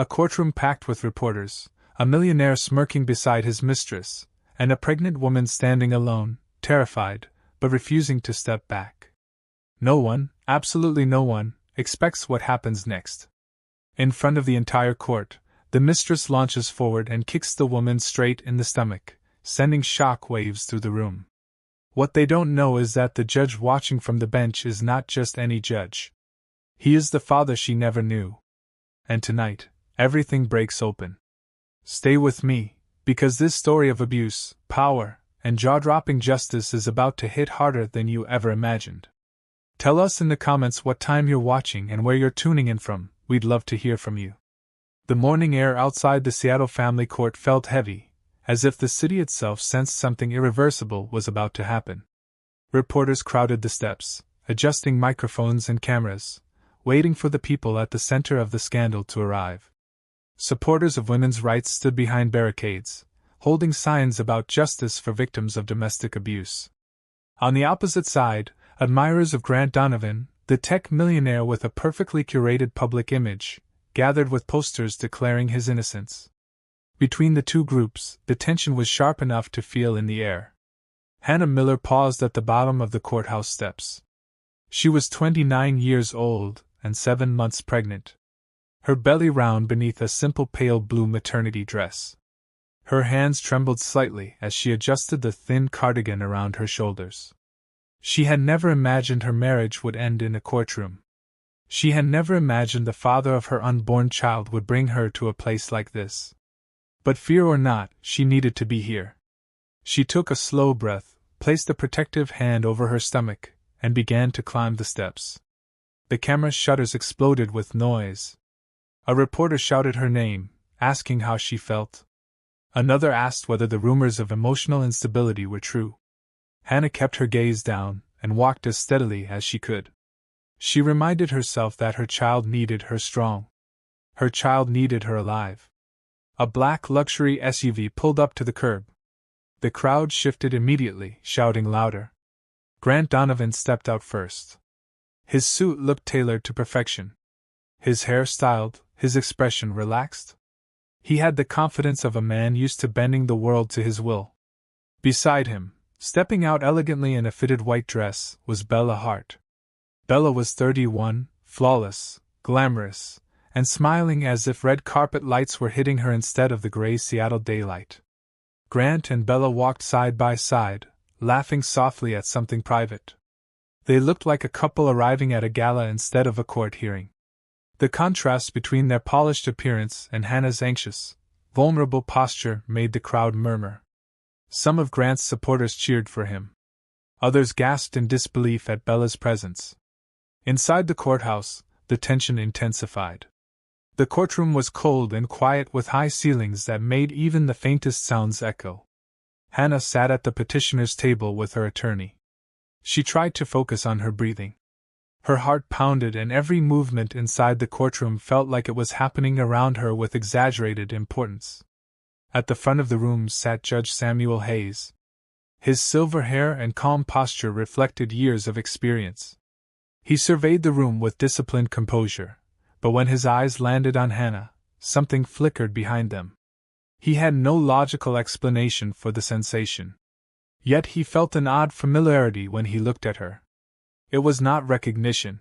A courtroom packed with reporters, a millionaire smirking beside his mistress, and a pregnant woman standing alone, terrified, but refusing to step back. No one, absolutely no one, expects what happens next. In front of the entire court, the mistress launches forward and kicks the woman straight in the stomach, sending shock waves through the room. What they don't know is that the judge watching from the bench is not just any judge. He is the father she never knew. And tonight, everything breaks open. Stay with me, because this story of abuse, power, and jaw-dropping justice is about to hit harder than you ever imagined. Tell us in the comments what time you're watching and where you're tuning in from. We'd love to hear from you. The morning air outside the Seattle family court felt heavy, as if the city itself sensed something irreversible was about to happen. Reporters crowded the steps, adjusting microphones and cameras, waiting for the people at the center of the scandal to arrive. Supporters of women's rights stood behind barricades, holding signs about justice for victims of domestic abuse. On the opposite side, admirers of Grant Donovan, the tech millionaire with a perfectly curated public image, gathered with posters declaring his innocence. Between the two groups, the tension was sharp enough to feel in the air. Hannah Miller paused at the bottom of the courthouse steps. She was 29 years old and 7 months pregnant. Her belly round beneath a simple pale blue maternity dress. Her hands trembled slightly as she adjusted the thin cardigan around her shoulders. She had never imagined her marriage would end in a courtroom. She had never imagined the father of her unborn child would bring her to a place like this. But fear or not, she needed to be here. She took a slow breath, placed a protective hand over her stomach, and began to climb the steps. The camera shutters exploded with noise. A reporter shouted her name, asking how she felt. Another asked whether the rumors of emotional instability were true. Hannah kept her gaze down and walked as steadily as she could. She reminded herself that her child needed her strong. Her child needed her alive. A black luxury SUV pulled up to the curb. The crowd shifted immediately, shouting louder. Grant Donovan stepped out first. His suit looked tailored to perfection. His hair styled, his expression relaxed. He had the confidence of a man used to bending the world to his will. Beside him, stepping out elegantly in a fitted white dress, was Bella Hart. Bella was 31, flawless, glamorous, and smiling as if red carpet lights were hitting her instead of the gray Seattle daylight. Grant and Bella walked side by side, laughing softly at something private. They looked like a couple arriving at a gala instead of a court hearing. The contrast between their polished appearance and Hannah's anxious, vulnerable posture made the crowd murmur. Some of Grant's supporters cheered for him. Others gasped in disbelief at Bella's presence. Inside the courthouse, the tension intensified. The courtroom was cold and quiet with high ceilings that made even the faintest sounds echo. Hannah sat at the petitioner's table with her attorney. She tried to focus on her breathing. Her heart pounded and every movement inside the courtroom felt like it was happening around her with exaggerated importance. At the front of the room sat Judge Samuel Hayes. His silver hair and calm posture reflected years of experience. He surveyed the room with disciplined composure, but when his eyes landed on Hannah, something flickered behind them. He had no logical explanation for the sensation. Yet he felt an odd familiarity when he looked at her. It was not recognition.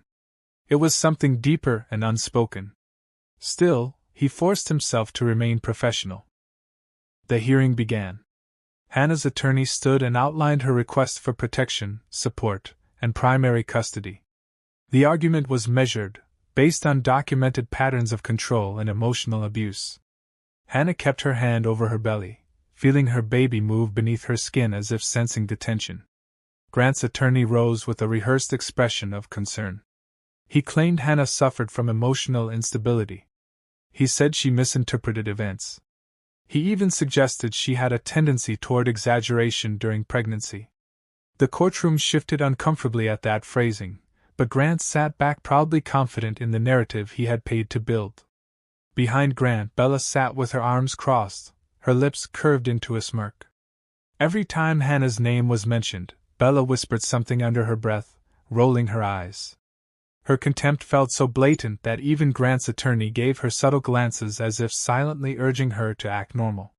It was something deeper and unspoken. Still, he forced himself to remain professional. The hearing began. Hannah's attorney stood and outlined her request for protection, support, and primary custody. The argument was measured, based on documented patterns of control and emotional abuse. Hannah kept her hand over her belly, feeling her baby move beneath her skin as if sensing the tension. Grant's attorney rose with a rehearsed expression of concern. He claimed Hannah suffered from emotional instability. He said she misinterpreted events. He even suggested she had a tendency toward exaggeration during pregnancy. The courtroom shifted uncomfortably at that phrasing, but Grant sat back proudly confident in the narrative he had paid to build. Behind Grant, Bella sat with her arms crossed, her lips curved into a smirk. Every time Hannah's name was mentioned, Bella whispered something under her breath, rolling her eyes. Her contempt felt so blatant that even Grant's attorney gave her subtle glances as if silently urging her to act normal.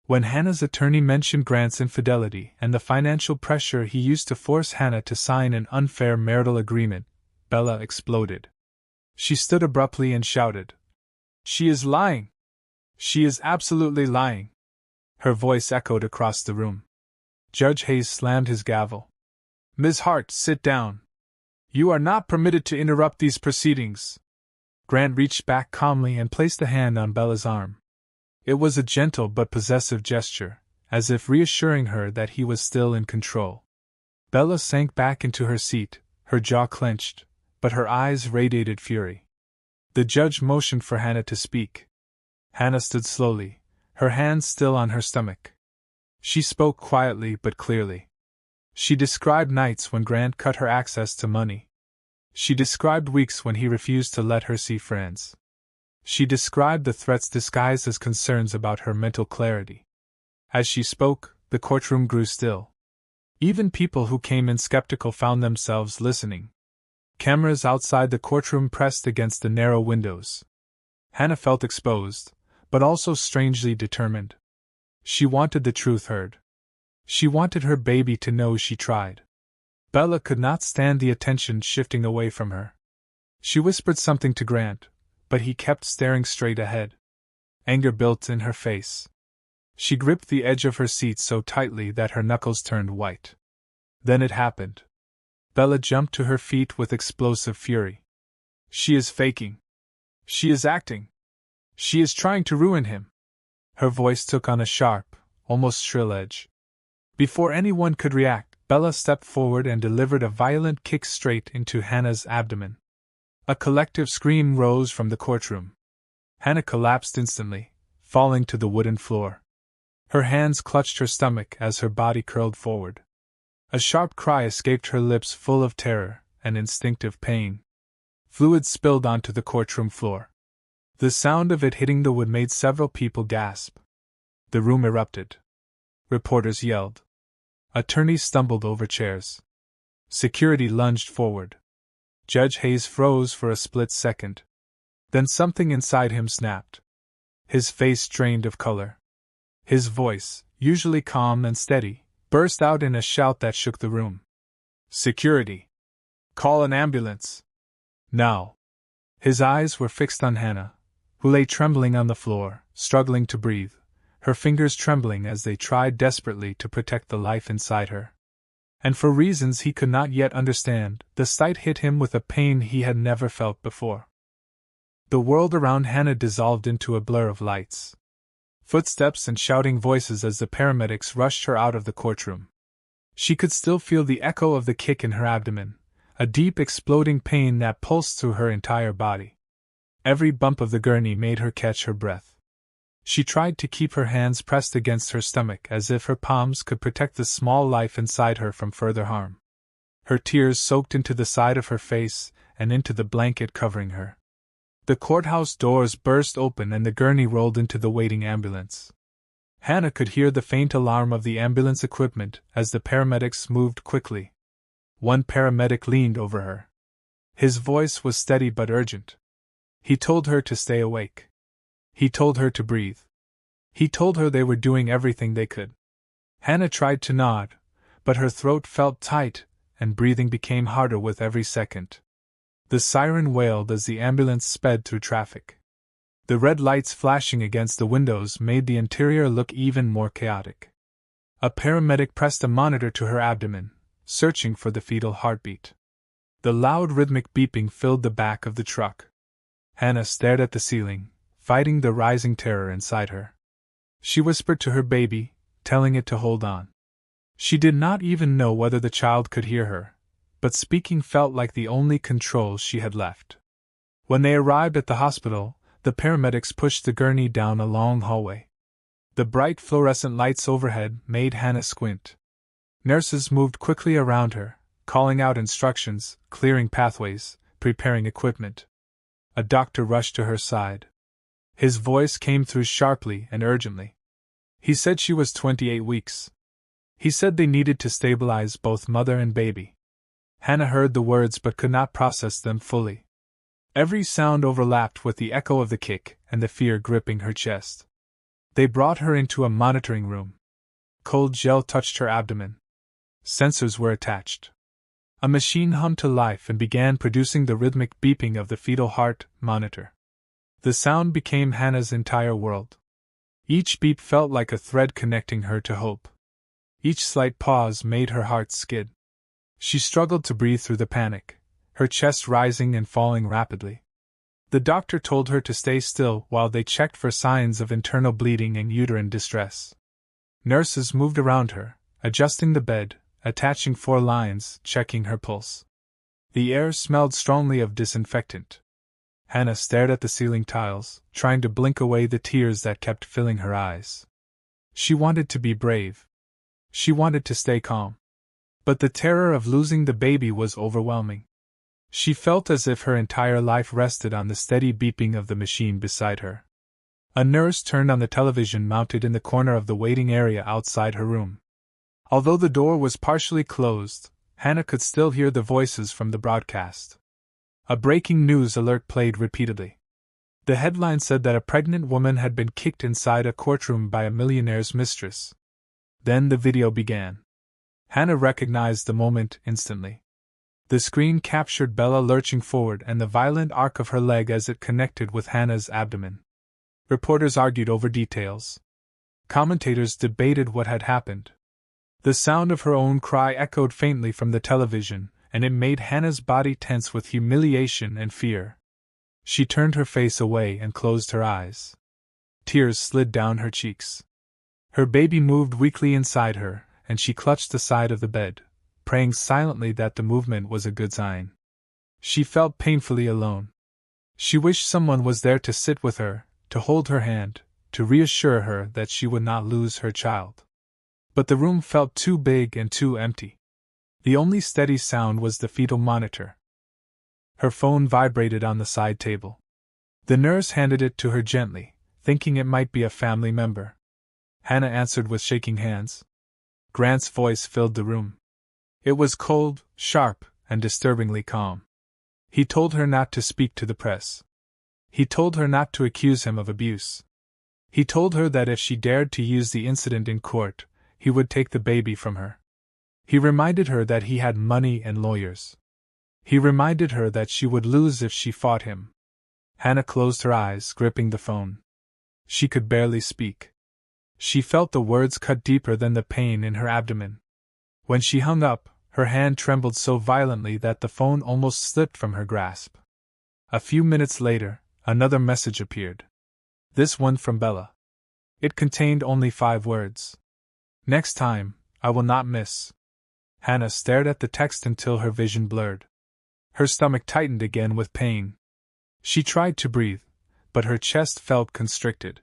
When Hannah's attorney mentioned Grant's infidelity and the financial pressure he used to force Hannah to sign an unfair marital agreement, Bella exploded. She stood abruptly and shouted, "She is lying! She is absolutely lying!" Her voice echoed across the room. Judge Hayes slammed his gavel. "Ms. Hart, sit down. You are not permitted to interrupt these proceedings." Grant reached back calmly and placed a hand on Bella's arm. It was a gentle but possessive gesture, as if reassuring her that he was still in control. Bella sank back into her seat, her jaw clenched, but her eyes radiated fury. The judge motioned for Hannah to speak. Hannah stood slowly, her hands still on her stomach. She spoke quietly but clearly. She described nights when Grant cut her access to money. She described weeks when he refused to let her see friends. She described the threats disguised as concerns about her mental clarity. As she spoke, the courtroom grew still. Even people who came in skeptical found themselves listening. Cameras outside the courtroom pressed against the narrow windows. Hannah felt exposed, but also strangely determined. She wanted the truth heard. She wanted her baby to know she tried. Bella could not stand the attention shifting away from her. She whispered something to Grant, but he kept staring straight ahead. Anger built in her face. She gripped the edge of her seat so tightly that her knuckles turned white. Then it happened. Bella jumped to her feet with explosive fury. "She is faking. She is acting. She is trying to ruin him." Her voice took on a sharp, almost shrill edge. Before anyone could react, Bella stepped forward and delivered a violent kick straight into Hannah's abdomen. A collective scream rose from the courtroom. Hannah collapsed instantly, falling to the wooden floor. Her hands clutched her stomach as her body curled forward. A sharp cry escaped her lips full of terror and instinctive pain. Fluid spilled onto the courtroom floor. The sound of it hitting the wood made several people gasp. The room erupted. Reporters yelled. Attorneys stumbled over chairs. Security lunged forward. Judge Hayes froze for a split second. Then something inside him snapped. His face drained of color. His voice, usually calm and steady, burst out in a shout that shook the room. "Security! Call an ambulance! Now!" His eyes were fixed on Hannah, who lay trembling on the floor, struggling to breathe, her fingers trembling as they tried desperately to protect the life inside her. And for reasons he could not yet understand, the sight hit him with a pain he had never felt before. The world around Hannah dissolved into a blur of lights. Footsteps and shouting voices as the paramedics rushed her out of the courtroom. She could still feel the echo of the kick in her abdomen, a deep exploding pain that pulsed through her entire body. Every bump of the gurney made her catch her breath. She tried to keep her hands pressed against her stomach as if her palms could protect the small life inside her from further harm. Her tears soaked into the side of her face and into the blanket covering her. The courthouse doors burst open and the gurney rolled into the waiting ambulance. Hannah could hear the faint alarm of the ambulance equipment as the paramedics moved quickly. One paramedic leaned over her. His voice was steady but urgent. He told her to stay awake. He told her to breathe. He told her they were doing everything they could. Hannah tried to nod, but her throat felt tight, and breathing became harder with every second. The siren wailed as the ambulance sped through traffic. The red lights flashing against the windows made the interior look even more chaotic. A paramedic pressed a monitor to her abdomen, searching for the fetal heartbeat. The loud rhythmic beeping filled the back of the truck. Hannah stared at the ceiling, fighting the rising terror inside her. She whispered to her baby, telling it to hold on. She did not even know whether the child could hear her, but speaking felt like the only control she had left. When they arrived at the hospital, the paramedics pushed the gurney down a long hallway. The bright fluorescent lights overhead made Hannah squint. Nurses moved quickly around her, calling out instructions, clearing pathways, preparing equipment. A doctor rushed to her side. His voice came through sharply and urgently. He said she was 28 weeks. He said they needed to stabilize both mother and baby. Hannah heard the words but could not process them fully. Every sound overlapped with the echo of the kick and the fear gripping her chest. They brought her into a monitoring room. Cold gel touched her abdomen. Sensors were attached. A machine hummed to life and began producing the rhythmic beeping of the fetal heart monitor. The sound became Hannah's entire world. Each beep felt like a thread connecting her to hope. Each slight pause made her heart skid. She struggled to breathe through the panic, her chest rising and falling rapidly. The doctor told her to stay still while they checked for signs of internal bleeding and uterine distress. Nurses moved around her, adjusting the bed, attaching 4 lines, checking her pulse. The air smelled strongly of disinfectant. Hannah stared at the ceiling tiles, trying to blink away the tears that kept filling her eyes. She wanted to be brave. She wanted to stay calm. But the terror of losing the baby was overwhelming. She felt as if her entire life rested on the steady beeping of the machine beside her. A nurse turned on the television mounted in the corner of the waiting area outside her room. Although the door was partially closed, Hannah could still hear the voices from the broadcast. A breaking news alert played repeatedly. The headline said that a pregnant woman had been kicked inside a courtroom by a millionaire's mistress. Then the video began. Hannah recognized the moment instantly. The screen captured Bella lurching forward and the violent arc of her leg as it connected with Hannah's abdomen. Reporters argued over details. Commentators debated what had happened. The sound of her own cry echoed faintly from the television, and it made Hannah's body tense with humiliation and fear. She turned her face away and closed her eyes. Tears slid down her cheeks. Her baby moved weakly inside her, and she clutched the side of the bed, praying silently that the movement was a good sign. She felt painfully alone. She wished someone was there to sit with her, to hold her hand, to reassure her that she would not lose her child. But the room felt too big and too empty. The only steady sound was the fetal monitor. Her phone vibrated on the side table. The nurse handed it to her gently, thinking it might be a family member. Hannah answered with shaking hands. Grant's voice filled the room. It was cold, sharp, and disturbingly calm. He told her not to speak to the press. He told her not to accuse him of abuse. He told her that if she dared to use the incident in court, he would take the baby from her. He reminded her that he had money and lawyers. He reminded her that she would lose if she fought him. Hannah closed her eyes, gripping the phone. She could barely speak. She felt the words cut deeper than the pain in her abdomen. When she hung up, her hand trembled so violently that the phone almost slipped from her grasp. A few minutes later, another message appeared. This one from Bella. It contained only 5 words. Next time, I will not miss. Hannah stared at the text until her vision blurred. Her stomach tightened again with pain. She tried to breathe, but her chest felt constricted.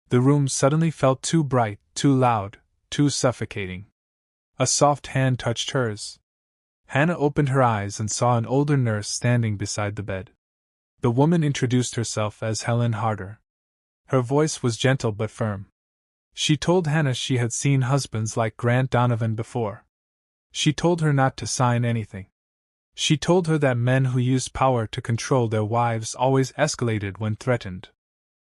The room suddenly felt too bright, too loud, too suffocating. A soft hand touched hers. Hannah opened her eyes and saw an older nurse standing beside the bed. The woman introduced herself as Helen Harder. Her voice was gentle but firm. She told Hannah she had seen husbands like Grant Donovan before. She told her not to sign anything. She told her that men who used power to control their wives always escalated when threatened.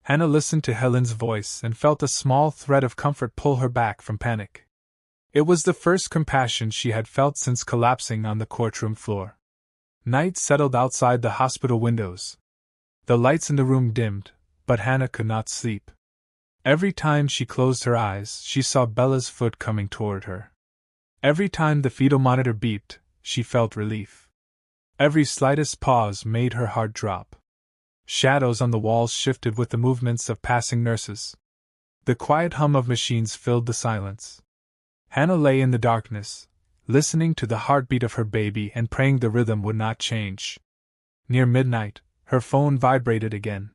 Hannah listened to Helen's voice and felt a small thread of comfort pull her back from panic. It was the first compassion she had felt since collapsing on the courtroom floor. Night settled outside the hospital windows. The lights in the room dimmed, but Hannah could not sleep. Every time she closed her eyes, she saw Bella's foot coming toward her. Every time the fetal monitor beeped, she felt relief. Every slightest pause made her heart drop. Shadows on the walls shifted with the movements of passing nurses. The quiet hum of machines filled the silence. Hannah lay in the darkness, listening to the heartbeat of her baby and praying the rhythm would not change. Near midnight, her phone vibrated again.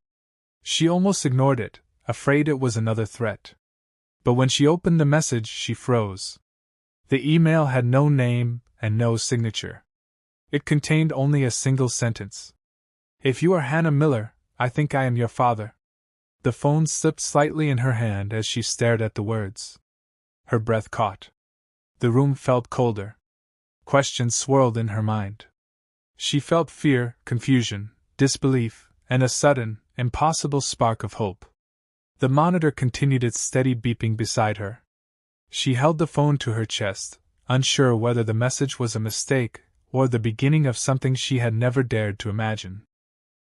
She almost ignored it, afraid it was another threat. But when she opened the message, she froze. The email had no name and no signature. It contained only a single sentence. If you are Hannah Miller, I think I am your father. The phone slipped slightly in her hand as she stared at the words. Her breath caught. The room felt colder. Questions swirled in her mind. She felt fear, confusion, disbelief, and a sudden, impossible spark of hope. The monitor continued its steady beeping beside her. She held the phone to her chest, unsure whether the message was a mistake or the beginning of something she had never dared to imagine.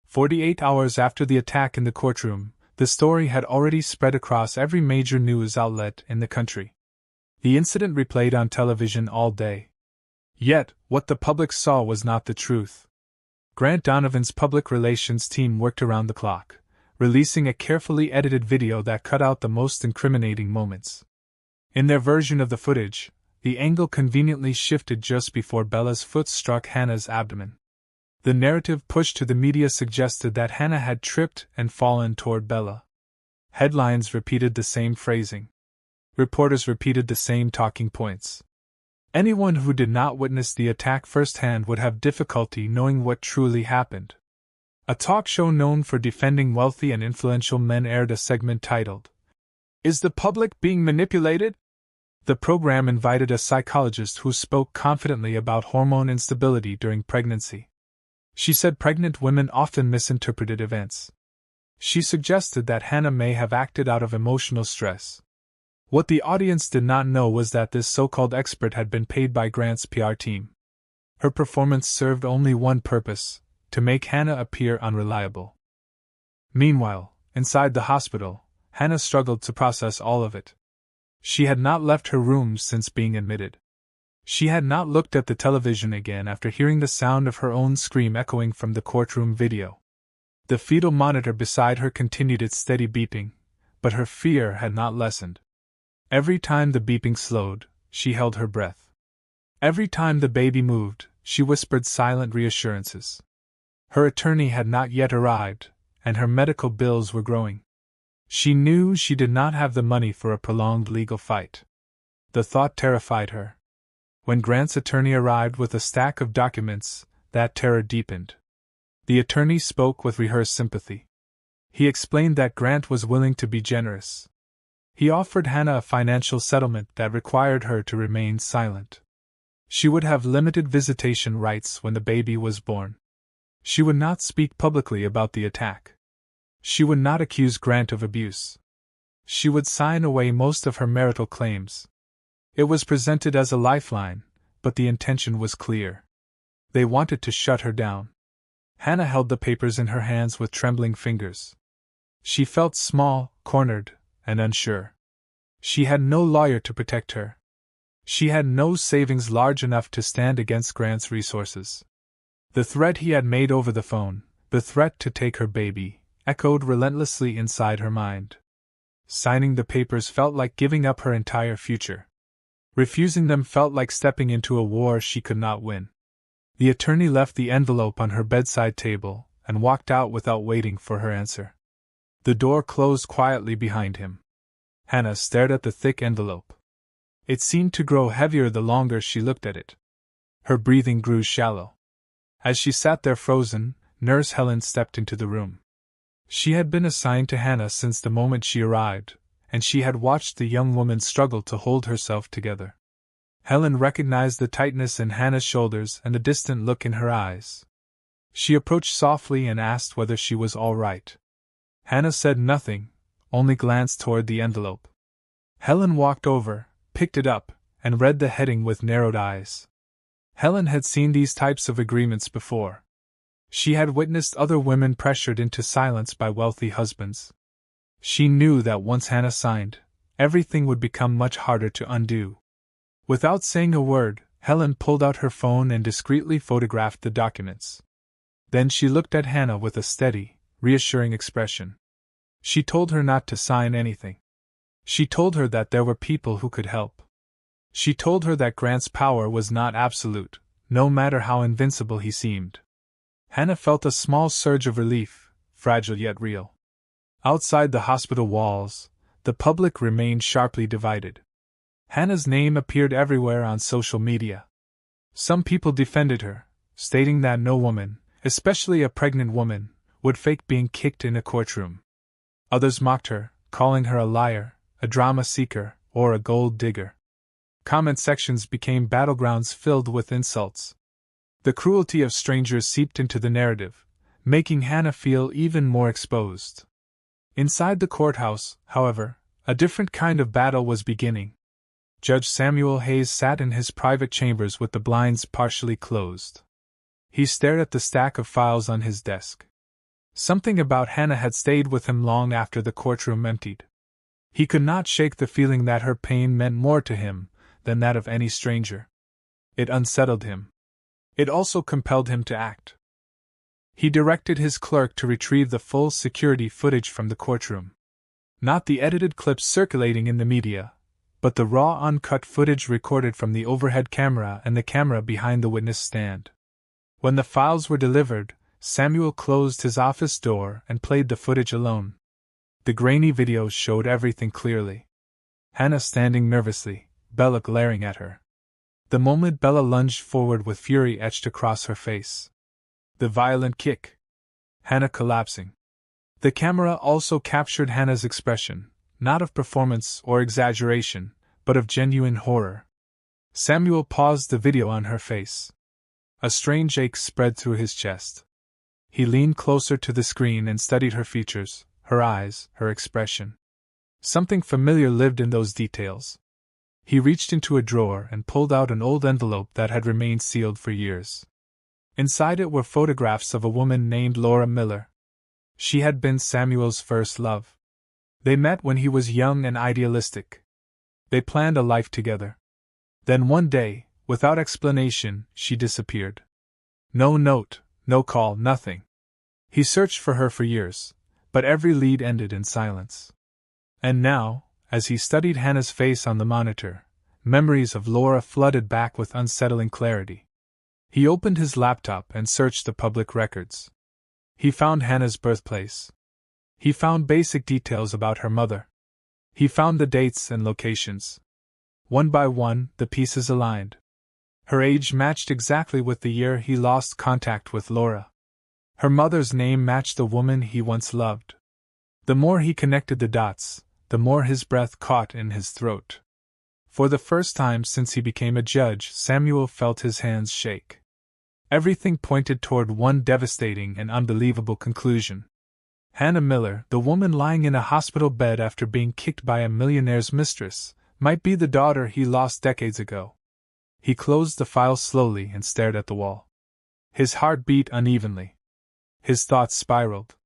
48 hours after the attack in the courtroom, the story had already spread across every major news outlet in the country. The incident replayed on television all day. Yet, what the public saw was not the truth. Grant Donovan's public relations team worked around the clock, releasing a carefully edited video that cut out the most incriminating moments. In their version of the footage, the angle conveniently shifted just before Bella's foot struck Hannah's abdomen. The narrative pushed to the media suggested that Hannah had tripped and fallen toward Bella. Headlines repeated the same phrasing. Reporters repeated the same talking points. Anyone who did not witness the attack firsthand would have difficulty knowing what truly happened. A talk show known for defending wealthy and influential men aired a segment titled, "Is the Public Being Manipulated?" The program invited a psychologist who spoke confidently about hormone instability during pregnancy. She said pregnant women often misinterpreted events. She suggested that Hannah may have acted out of emotional stress. What the audience did not know was that this so-called expert had been paid by Grant's PR team. Her performance served only one purpose: to make Hannah appear unreliable. Meanwhile, inside the hospital, Hannah struggled to process all of it. She had not left her room since being admitted. She had not looked at the television again after hearing the sound of her own scream echoing from the courtroom video. The fetal monitor beside her continued its steady beeping, but her fear had not lessened. Every time the beeping slowed, she held her breath. Every time the baby moved, she whispered silent reassurances. Her attorney had not yet arrived, and her medical bills were growing. She knew she did not have the money for a prolonged legal fight. The thought terrified her. When Grant's attorney arrived with a stack of documents, that terror deepened. The attorney spoke with rehearsed sympathy. He explained that Grant was willing to be generous. He offered Hannah a financial settlement that required her to remain silent. She would have limited visitation rights when the baby was born. She would not speak publicly about the attack. She would not accuse Grant of abuse. She would sign away most of her marital claims. It was presented as a lifeline, but the intention was clear. They wanted to shut her down. Hannah held the papers in her hands with trembling fingers. She felt small, cornered, and unsure. She had no lawyer to protect her. She had no savings large enough to stand against Grant's resources. The threat he had made over the phone, the threat to take her baby, echoed relentlessly inside her mind. Signing the papers felt like giving up her entire future. Refusing them felt like stepping into a war she could not win. The attorney left the envelope on her bedside table and walked out without waiting for her answer. The door closed quietly behind him. Hannah stared at the thick envelope. It seemed to grow heavier the longer she looked at it. Her breathing grew shallow. As she sat there frozen, Nurse Helen stepped into the room. She had been assigned to Hannah since the moment she arrived, and she had watched the young woman struggle to hold herself together. Helen recognized the tightness in Hannah's shoulders and the distant look in her eyes. She approached softly and asked whether she was all right. Hannah said nothing, only glanced toward the envelope. Helen walked over, picked it up, and read the heading with narrowed eyes. Helen had seen these types of agreements before. She had witnessed other women pressured into silence by wealthy husbands. She knew that once Hannah signed, everything would become much harder to undo. Without saying a word, Helen pulled out her phone and discreetly photographed the documents. Then she looked at Hannah with a steady, reassuring expression. She told her not to sign anything. She told her that there were people who could help. She told her that Grant's power was not absolute, no matter how invincible he seemed. Hannah felt a small surge of relief, fragile yet real. Outside the hospital walls, the public remained sharply divided. Hannah's name appeared everywhere on social media. Some people defended her, stating that no woman, especially a pregnant woman, would fake being kicked in a courtroom. Others mocked her, calling her a liar, a drama seeker, or a gold digger. comment sections became battlegrounds filled with insults. The cruelty of strangers seeped into the narrative, making Hannah feel even more exposed. Inside the courthouse, however, a different kind of battle was beginning. Judge Samuel Hayes sat in his private chambers with the blinds partially closed. He stared at the stack of files on his desk. Something about Hannah had stayed with him long after the courtroom emptied. He could not shake the feeling that her pain meant more to him than that of any stranger. It unsettled him. It also compelled him to act. He directed his clerk to retrieve the full security footage from the courtroom. Not the edited clips circulating in the media, but the raw uncut footage recorded from the overhead camera and the camera behind the witness stand. When the files were delivered, Samuel closed his office door and played the footage alone. The grainy videos showed everything clearly. Hannah standing nervously, Bella glaring at her. The moment Bella lunged forward with fury etched across her face. The violent kick. Hannah collapsing. The camera also captured Hannah's expression, not of performance or exaggeration, but of genuine horror. Samuel paused the video on her face. A strange ache spread through his chest. He leaned closer to the screen and studied her features, her eyes, her expression. Something familiar lived in those details. He reached into a drawer and pulled out an old envelope that had remained sealed for years. Inside it were photographs of a woman named Laura Miller. She had been Samuel's first love. They met when he was young and idealistic. They planned a life together. Then one day, without explanation, she disappeared. No note, no call, nothing. He searched for her for years, but every lead ended in silence. And now, as he studied Hannah's face on the monitor, memories of Laura flooded back with unsettling clarity. He opened his laptop and searched the public records. He found Hannah's birthplace. He found basic details about her mother. He found the dates and locations. One by one, the pieces aligned. Her age matched exactly with the year he lost contact with Laura. Her mother's name matched the woman he once loved. The more he connected the dots, the more his breath caught in his throat. For the first time since he became a judge, Samuel felt his hands shake. Everything pointed toward one devastating and unbelievable conclusion. Hannah Miller, the woman lying in a hospital bed after being kicked by a millionaire's mistress, might be the daughter he lost decades ago. He closed the file slowly and stared at the wall. His heart beat unevenly. His thoughts spiraled.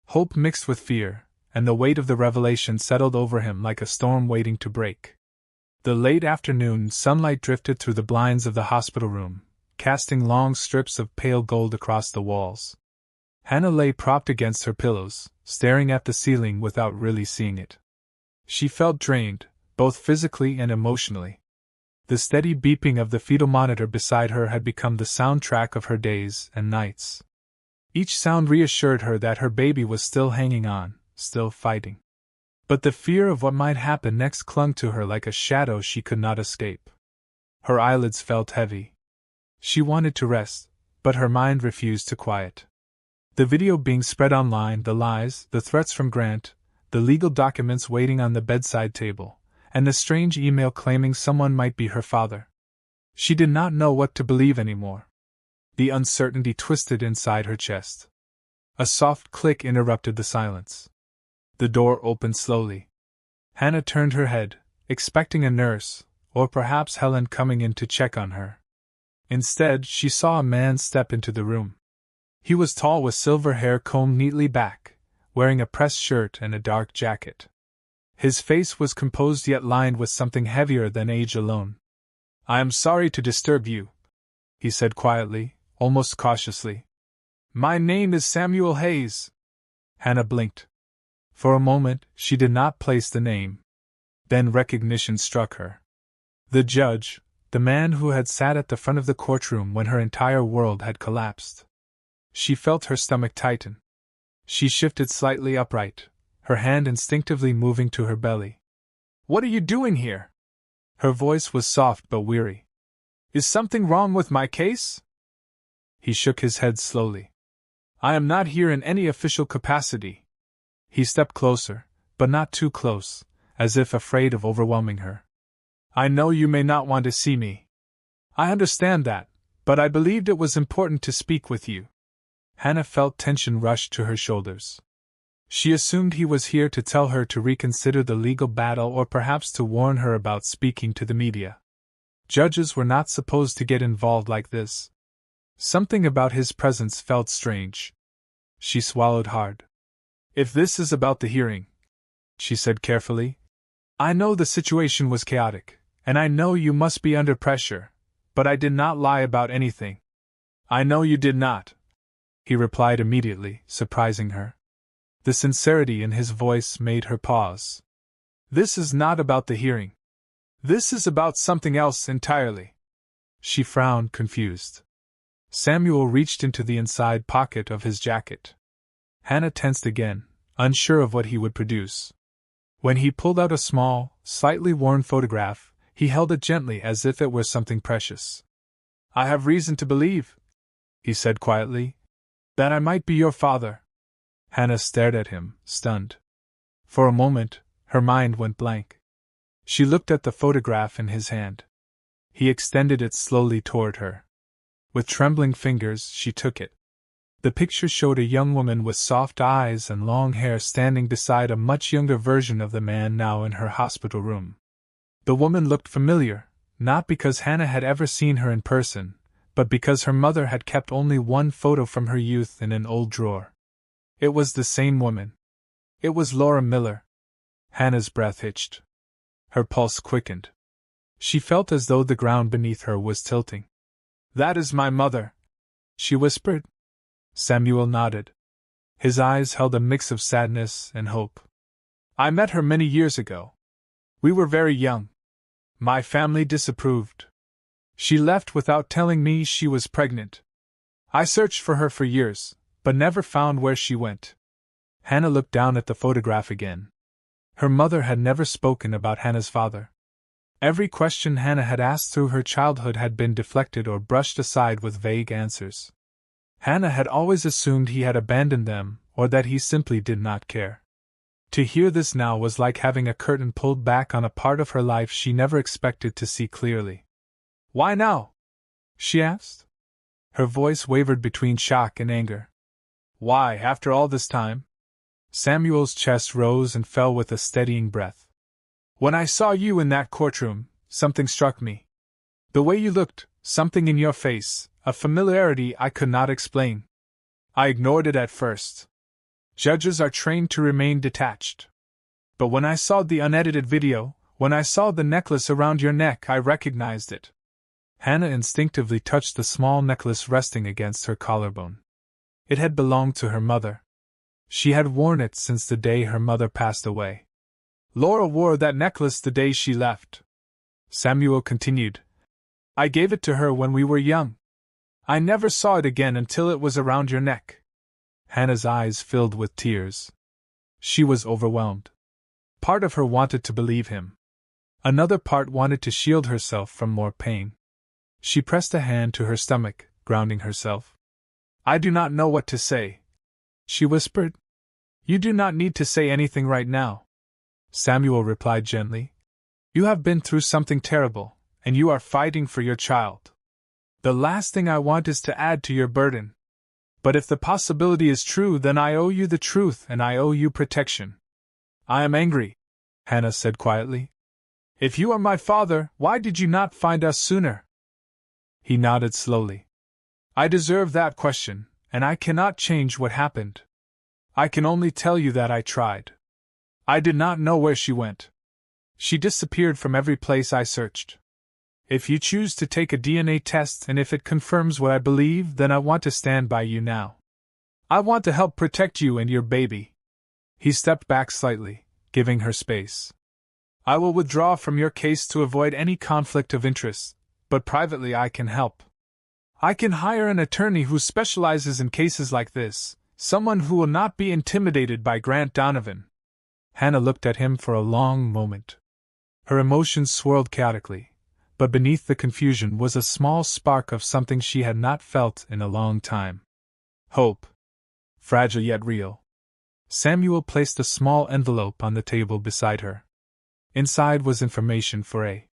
Hope mixed with fear, and the weight of the revelation settled over him like a storm waiting to break. The late afternoon sunlight drifted through the blinds of the hospital room, casting long strips of pale gold across the walls. Hannah lay propped against her pillows, staring at the ceiling without really seeing it. She felt drained, both physically and emotionally. The steady beeping of the fetal monitor beside her had become the soundtrack of her days and nights. Each sound reassured her that her baby was still hanging on, still fighting. But the fear of what might happen next clung to her like a shadow she could not escape. Her eyelids felt heavy. She wanted to rest, but her mind refused to quiet. The video being spread online, the lies, the threats from Grant, the legal documents waiting on the bedside table, and the strange email claiming someone might be her father. She did not know what to believe anymore. The uncertainty twisted inside her chest. A soft click interrupted the silence. The door opened slowly. Hannah turned her head, expecting a nurse, or perhaps Helen coming in to check on her. Instead, she saw a man step into the room. He was tall with silver hair combed neatly back, wearing a pressed shirt and a dark jacket. His face was composed yet lined with something heavier than age alone. "I am sorry to disturb you," he said quietly, almost cautiously. "My name is Samuel Hayes." Hannah blinked. For a moment, she did not place the name. Then recognition struck her. The judge, the man who had sat at the front of the courtroom when her entire world had collapsed. She felt her stomach tighten. She shifted slightly upright, her hand instinctively moving to her belly. "What are you doing here?" Her voice was soft but weary. "Is something wrong with my case?" He shook his head slowly. "I am not here in any official capacity." He stepped closer, but not too close, as if afraid of overwhelming her. I know you may not want to see me. I understand that, but I believed it was important to speak with you. Hannah felt tension rush to her shoulders. She assumed he was here to tell her to reconsider the legal battle or perhaps to warn her about speaking to the media. Judges were not supposed to get involved like this. Something about his presence felt strange. She swallowed hard. If this is about the hearing, she said carefully, I know the situation was chaotic, and I know you must be under pressure, but I did not lie about anything. I know you did not, he replied immediately, surprising her. The sincerity in his voice made her pause. This is not about the hearing. This is about something else entirely. She frowned, confused. Samuel reached into the inside pocket of his jacket. Hannah tensed again, unsure of what he would produce. When he pulled out a small, slightly worn photograph, he held it gently as if it were something precious. I have reason to believe, he said quietly, that I might be your father. Hannah stared at him, stunned. For a moment, her mind went blank. She looked at the photograph in his hand. He extended it slowly toward her. With trembling fingers, she took it. The picture showed a young woman with soft eyes and long hair standing beside a much younger version of the man now in her hospital room. The woman looked familiar, not because Hannah had ever seen her in person, but because her mother had kept only one photo from her youth in an old drawer. It was the same woman. It was Laura Miller. Hannah's breath hitched. Her pulse quickened. She felt as though the ground beneath her was tilting. That is my mother, she whispered. Samuel nodded. His eyes held a mix of sadness and hope. I met her many years ago. We were very young. My family disapproved. She left without telling me she was pregnant. I searched for her for years, but never found where she went. Hannah looked down at the photograph again. Her mother had never spoken about Hannah's father. Every question Hannah had asked through her childhood had been deflected or brushed aside with vague answers. Hannah had always assumed he had abandoned them, or that he simply did not care. To hear this now was like having a curtain pulled back on a part of her life she never expected to see clearly. Why now? She asked. Her voice wavered between shock and anger. Why, after all this time? Samuel's chest rose and fell with a steadying breath. When I saw you in that courtroom, something struck me. The way you looked, something in your face, a familiarity I could not explain. I ignored it at first. Judges are trained to remain detached. But when I saw the unedited video, when I saw the necklace around your neck, I recognized it. Hannah instinctively touched the small necklace resting against her collarbone. It had belonged to her mother. She had worn it since the day her mother passed away. Laura wore that necklace the day she left. Samuel continued. I gave it to her when we were young. I never saw it again until it was around your neck. Hannah's eyes filled with tears. She was overwhelmed. Part of her wanted to believe him. Another part wanted to shield herself from more pain. She pressed a hand to her stomach, grounding herself. I do not know what to say, she whispered. You do not need to say anything right now, Samuel replied gently. You have been through something terrible, and you are fighting for your child. The last thing I want is to add to your burden. But if the possibility is true, then I owe you the truth and I owe you protection. I am angry, Hannah said quietly. If you are my father, why did you not find us sooner? He nodded slowly. I deserve that question, and I cannot change what happened. I can only tell you that I tried. I did not know where she went. She disappeared from every place I searched. If you choose to take a DNA test and if it confirms what I believe, then I want to stand by you now. I want to help protect you and your baby. He stepped back slightly, giving her space. I will withdraw from your case to avoid any conflict of interest, but privately I can help. I can hire an attorney who specializes in cases like this, someone who will not be intimidated by Grant Donovan. Hannah looked at him for a long moment. Her emotions swirled chaotically, but beneath the confusion was a small spark of something she had not felt in a long time. Hope. Fragile yet real. Samuel placed a small envelope on the table beside her. Inside was information for A.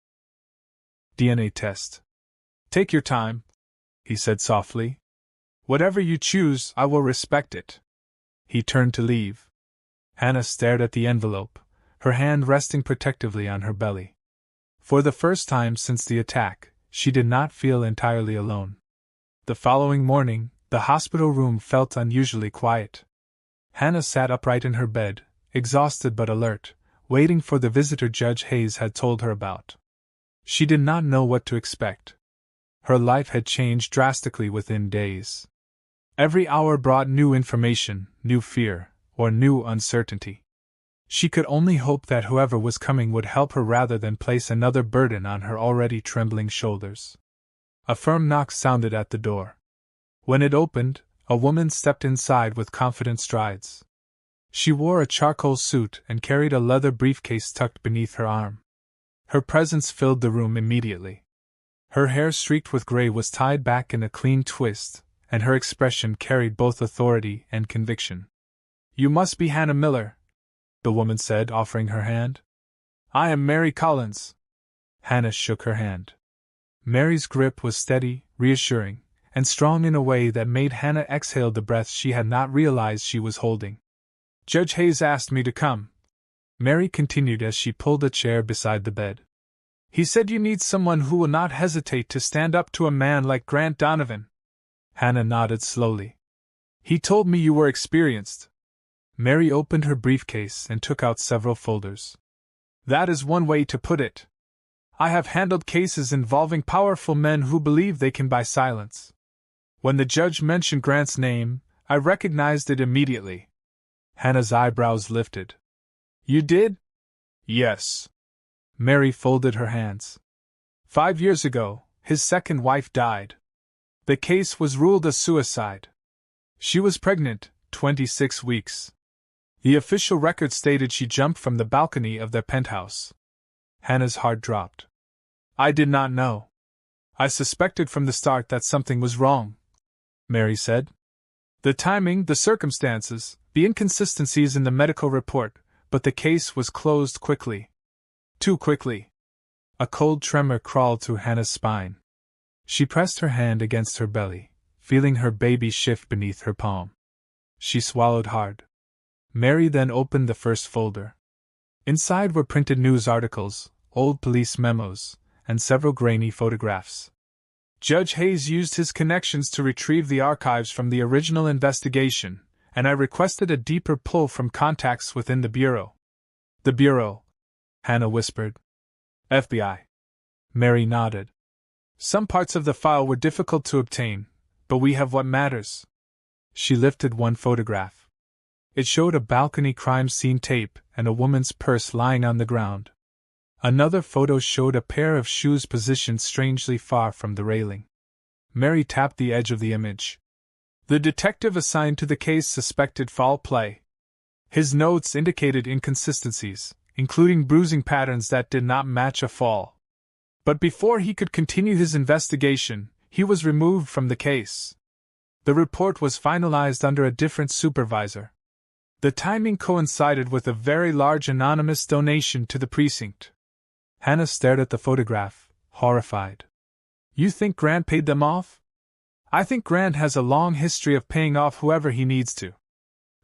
DNA test. Take your time, he said softly. Whatever you choose, I will respect it. He turned to leave. Hannah stared at the envelope, her hand resting protectively on her belly. For the first time since the attack, she did not feel entirely alone. The following morning, the hospital room felt unusually quiet. Hannah sat upright in her bed, exhausted but alert, waiting for the visitor Judge Hayes had told her about. She did not know what to expect. Her life had changed drastically within days. Every hour brought new information, new fear, or new uncertainty. She could only hope that whoever was coming would help her rather than place another burden on her already trembling shoulders. A firm knock sounded at the door. When it opened, a woman stepped inside with confident strides. She wore a charcoal suit and carried a leather briefcase tucked beneath her arm. Her presence filled the room immediately. Her hair streaked with gray was tied back in a clean twist, and her expression carried both authority and conviction. "You must be Hannah Miller," the woman said, offering her hand. "I am Mary Collins." Hannah shook her hand. Mary's grip was steady, reassuring, and strong in a way that made Hannah exhale the breath she had not realized she was holding. "Judge Hayes asked me to come," Mary continued as she pulled a chair beside the bed. "He said you need someone who will not hesitate to stand up to a man like Grant Donovan." Hannah nodded slowly. "He told me you were experienced." Mary opened her briefcase and took out several folders. "That is one way to put it. I have handled cases involving powerful men who believe they can buy silence. When the judge mentioned Grant's name, I recognized it immediately." Hannah's eyebrows lifted. "You did?" "Yes." Mary folded her hands. 5 years ago, his second wife died. The case was ruled a suicide. She was pregnant, 26 weeks. The official record stated she jumped from the balcony of their penthouse. Hannah's heart dropped. "I did not know. I suspected from the start that something was wrong," Mary said. "The timing, the circumstances, the inconsistencies in the medical report, but the case was closed quickly. Too quickly." A cold tremor crawled through Hannah's spine. She pressed her hand against her belly, feeling her baby shift beneath her palm. She swallowed hard. Mary then opened the first folder. Inside were printed news articles, old police memos, and several grainy photographs. "Judge Hayes used his connections to retrieve the archives from the original investigation, and I requested a deeper pull from contacts within the Bureau." "The Bureau," Hannah whispered. "FBI." Mary nodded. "Some parts of the file were difficult to obtain, but we have what matters." She lifted one photograph. It showed a balcony crime scene tape and a woman's purse lying on the ground. Another photo showed a pair of shoes positioned strangely far from the railing. Mary tapped the edge of the image. "The detective assigned to the case suspected foul play. His notes indicated inconsistencies, including bruising patterns that did not match a fall. But before he could continue his investigation, he was removed from the case. The report was finalized under a different supervisor. The timing coincided with a very large anonymous donation to the precinct." Hannah stared at the photograph, horrified. "You think Grant paid them off?" "I think Grant has a long history of paying off whoever he needs to."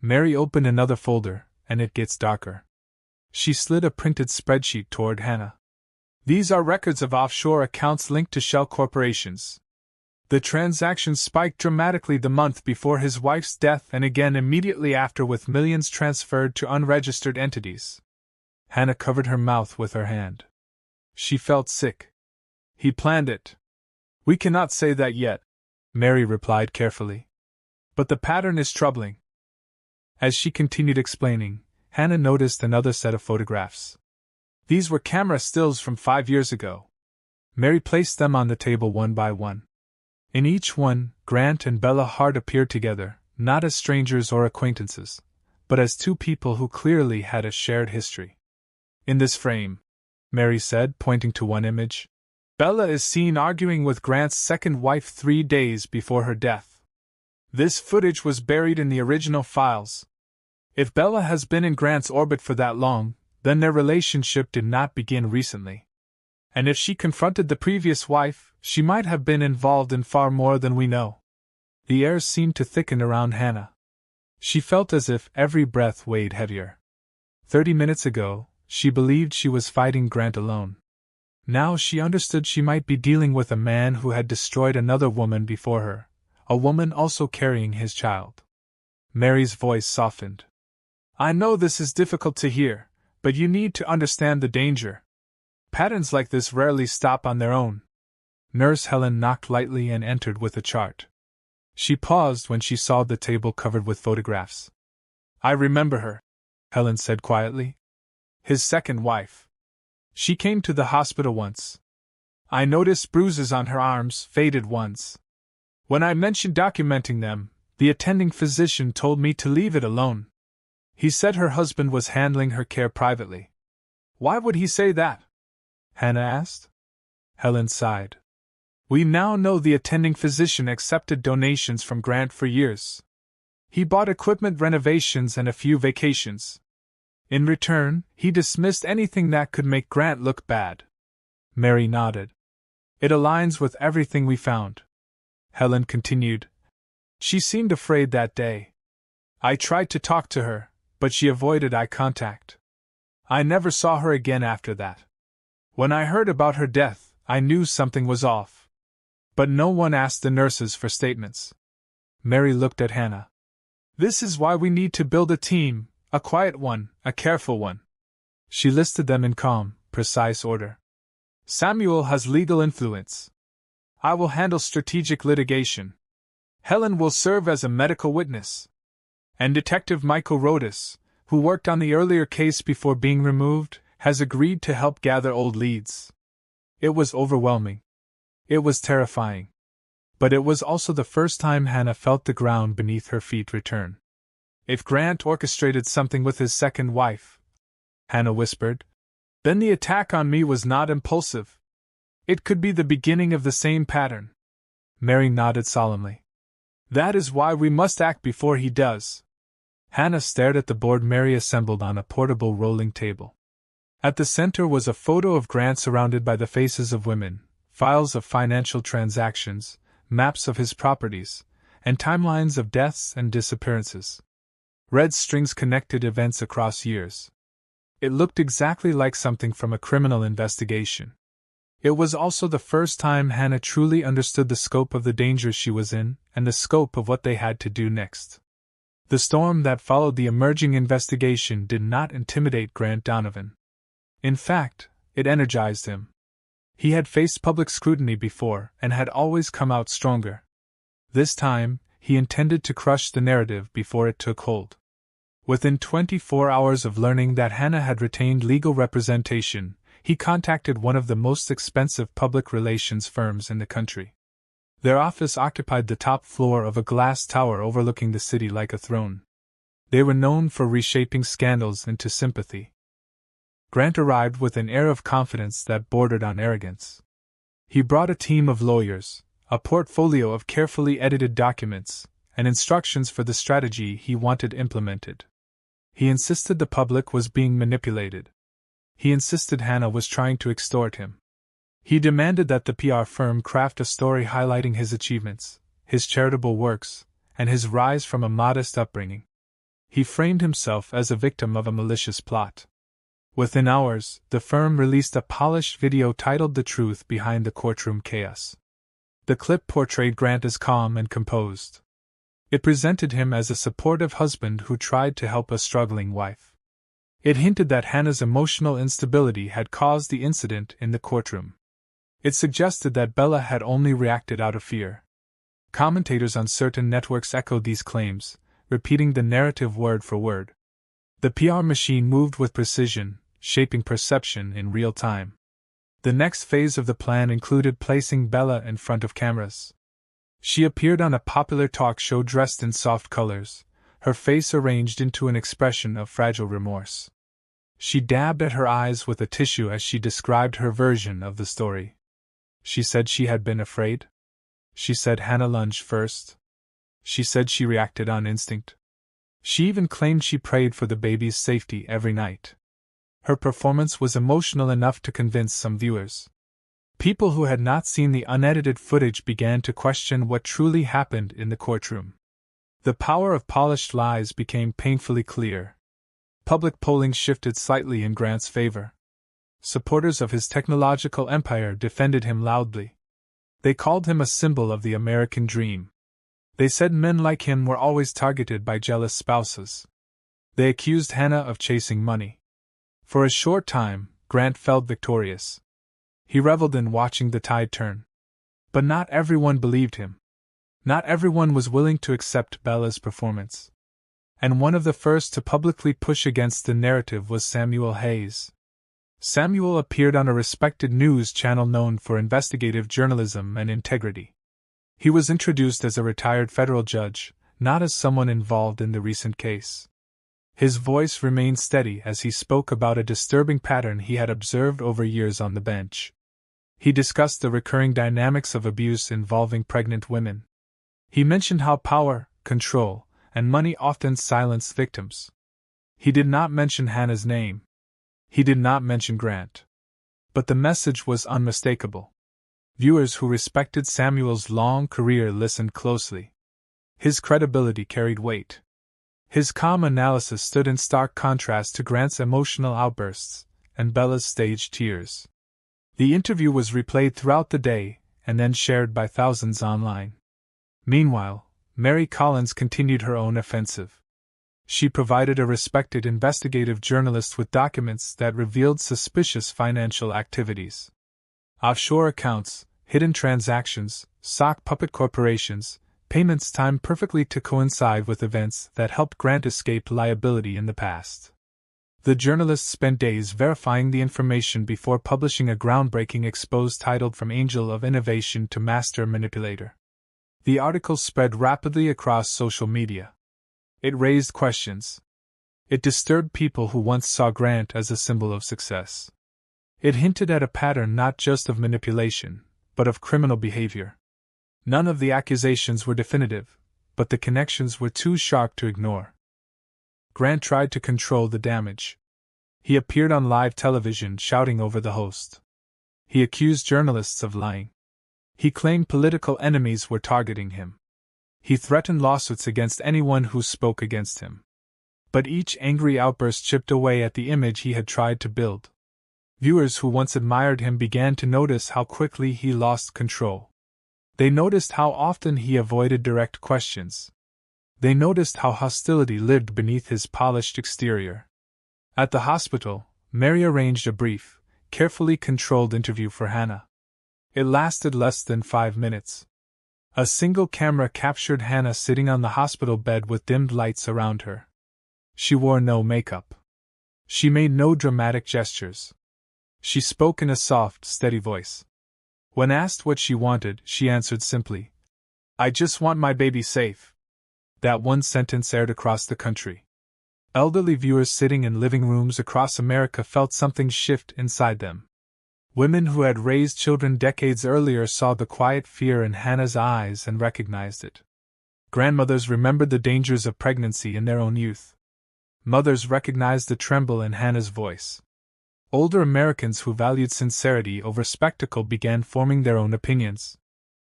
Mary opened another folder, and it gets darker. She slid a printed spreadsheet toward Hannah. "These are records of offshore accounts linked to shell corporations. The transactions spiked dramatically the month before his wife's death and again immediately after, with millions transferred to unregistered entities." Hannah covered her mouth with her hand. She felt sick. "He planned it." "We cannot say that yet," Mary replied carefully. "But the pattern is troubling." As she continued explaining, Hannah noticed another set of photographs. These were camera stills from 5 years ago. Mary placed them on the table one by one. In each one, Grant and Bella Hart appeared together, not as strangers or acquaintances, but as two people who clearly had a shared history. "In this frame," Mary said, pointing to one image, "Bella is seen arguing with Grant's second wife 3 days before her death. This footage was buried in the original files. If Bella has been in Grant's orbit for that long, then their relationship did not begin recently. And if she confronted the previous wife, she might have been involved in far more than we know. The air seemed to thicken around Hannah. She felt as if every breath weighed heavier. 30 minutes ago, she believed she was fighting Grant alone. Now she understood she might be dealing with a man who had destroyed another woman before her, a woman also carrying his child. Mary's voice softened. I know this is difficult to hear, but you need to understand the danger. Patterns like this rarely stop on their own. Nurse Helen knocked lightly and entered with a chart. She paused when she saw the table covered with photographs. I remember her, Helen said quietly. His second wife. She came to the hospital once. I noticed bruises on her arms, faded ones. When I mentioned documenting them, the attending physician told me to leave it alone. He said her husband was handling her care privately. Why would he say that? Hannah asked. Helen sighed. We now know the attending physician accepted donations from Grant for years. He bought equipment renovations and a few vacations. In return, he dismissed anything that could make Grant look bad. Mary nodded. It aligns with everything we found. Helen continued. She seemed afraid that day. I tried to talk to her, but she avoided eye contact. I never saw her again after that. When I heard about her death, I knew something was off. But no one asked the nurses for statements. Mary looked at Hannah. This is why we need to build a team, a quiet one, a careful one. She listed them in calm, precise order. Samuel has legal influence. I will handle strategic litigation. Helen will serve as a medical witness. And Detective Michael Rodas, who worked on the earlier case before being removed, has agreed to help gather old leads. It was overwhelming. It was terrifying. But it was also the first time Hannah felt the ground beneath her feet return. If Grant orchestrated something with his second wife, Hannah whispered, then the attack on me was not impulsive. It could be the beginning of the same pattern. Mary nodded solemnly. That is why we must act before he does. Hannah stared at the board Mary assembled on a portable rolling table. At the center was a photo of Grant surrounded by the faces of women, files of financial transactions, maps of his properties, and timelines of deaths and disappearances. Red strings connected events across years. It looked exactly like something from a criminal investigation. It was also the first time Hannah truly understood the scope of the danger she was in and the scope of what they had to do next. The storm that followed the emerging investigation did not intimidate Grant Donovan. In fact, it energized him. He had faced public scrutiny before and had always come out stronger. This time, he intended to crush the narrative before it took hold. Within 24 hours of learning that Hannah had retained legal representation, he contacted one of the most expensive public relations firms in the country. Their office occupied the top floor of a glass tower overlooking the city like a throne. They were known for reshaping scandals into sympathy. Grant arrived with an air of confidence that bordered on arrogance. He brought a team of lawyers, a portfolio of carefully edited documents, and instructions for the strategy he wanted implemented. He insisted the public was being manipulated. He insisted Hannah was trying to extort him. He demanded that the PR firm craft a story highlighting his achievements, his charitable works, and his rise from a modest upbringing. He framed himself as a victim of a malicious plot. Within hours, the firm released a polished video titled The Truth Behind the Courtroom Chaos. The clip portrayed Grant as calm and composed. It presented him as a supportive husband who tried to help a struggling wife. It hinted that Hannah's emotional instability had caused the incident in the courtroom. It suggested that Bella had only reacted out of fear. Commentators on certain networks echoed these claims, repeating the narrative word for word. The PR machine moved with precision, shaping perception in real time. The next phase of the plan included placing Bella in front of cameras. She appeared on a popular talk show dressed in soft colors, her face arranged into an expression of fragile remorse. She dabbed at her eyes with a tissue as she described her version of the story. She said she had been afraid. She said Hannah lunged first. She said she reacted on instinct. She even claimed she prayed for the baby's safety every night. Her performance was emotional enough to convince some viewers. People who had not seen the unedited footage began to question what truly happened in the courtroom. The power of polished lies became painfully clear. Public polling shifted slightly in Grant's favor. Supporters of his technological empire defended him loudly. They called him a symbol of the American dream. They said men like him were always targeted by jealous spouses. They accused Hannah of chasing money. For a short time, Grant felt victorious. He reveled in watching the tide turn. But not everyone believed him. Not everyone was willing to accept Bella's performance. And one of the first to publicly push against the narrative was Samuel Hayes. Samuel appeared on a respected news channel known for investigative journalism and integrity. He was introduced as a retired federal judge, not as someone involved in the recent case. His voice remained steady as he spoke about a disturbing pattern he had observed over years on the bench. He discussed the recurring dynamics of abuse involving pregnant women. He mentioned how power, control, and money often silence victims. He did not mention Hannah's name. He did not mention Grant. But the message was unmistakable. Viewers who respected Samuel's long career listened closely. His credibility carried weight. His calm analysis stood in stark contrast to Grant's emotional outbursts and Bella's staged tears. The interview was replayed throughout the day and then shared by thousands online. Meanwhile, Mary Collins continued her own offensive. She provided a respected investigative journalist with documents that revealed suspicious financial activities. Offshore accounts, hidden transactions, sock puppet corporations, payments timed perfectly to coincide with events that helped Grant escape liability in the past. The journalist spent days verifying the information before publishing a groundbreaking expose titled From Angel of Innovation to Master Manipulator. The article spread rapidly across social media. It raised questions. It disturbed people who once saw Grant as a symbol of success. It hinted at a pattern not just of manipulation, but of criminal behavior. None of the accusations were definitive, but the connections were too sharp to ignore. Grant tried to control the damage. He appeared on live television shouting over the host. He accused journalists of lying. He claimed political enemies were targeting him. He threatened lawsuits against anyone who spoke against him. But each angry outburst chipped away at the image he had tried to build. Viewers who once admired him began to notice how quickly he lost control. They noticed how often he avoided direct questions. They noticed how hostility lived beneath his polished exterior. At the hospital, Mary arranged a brief, carefully controlled interview for Hannah. It lasted less than 5 minutes. A single camera captured Hannah sitting on the hospital bed with dimmed lights around her. She wore no makeup. She made no dramatic gestures. She spoke in a soft, steady voice. When asked what she wanted, she answered simply, "I just want my baby safe." That one sentence aired across the country. Elderly viewers sitting in living rooms across America felt something shift inside them. Women who had raised children decades earlier saw the quiet fear in Hannah's eyes and recognized it. Grandmothers remembered the dangers of pregnancy in their own youth. Mothers recognized the tremble in Hannah's voice. Older Americans who valued sincerity over spectacle began forming their own opinions.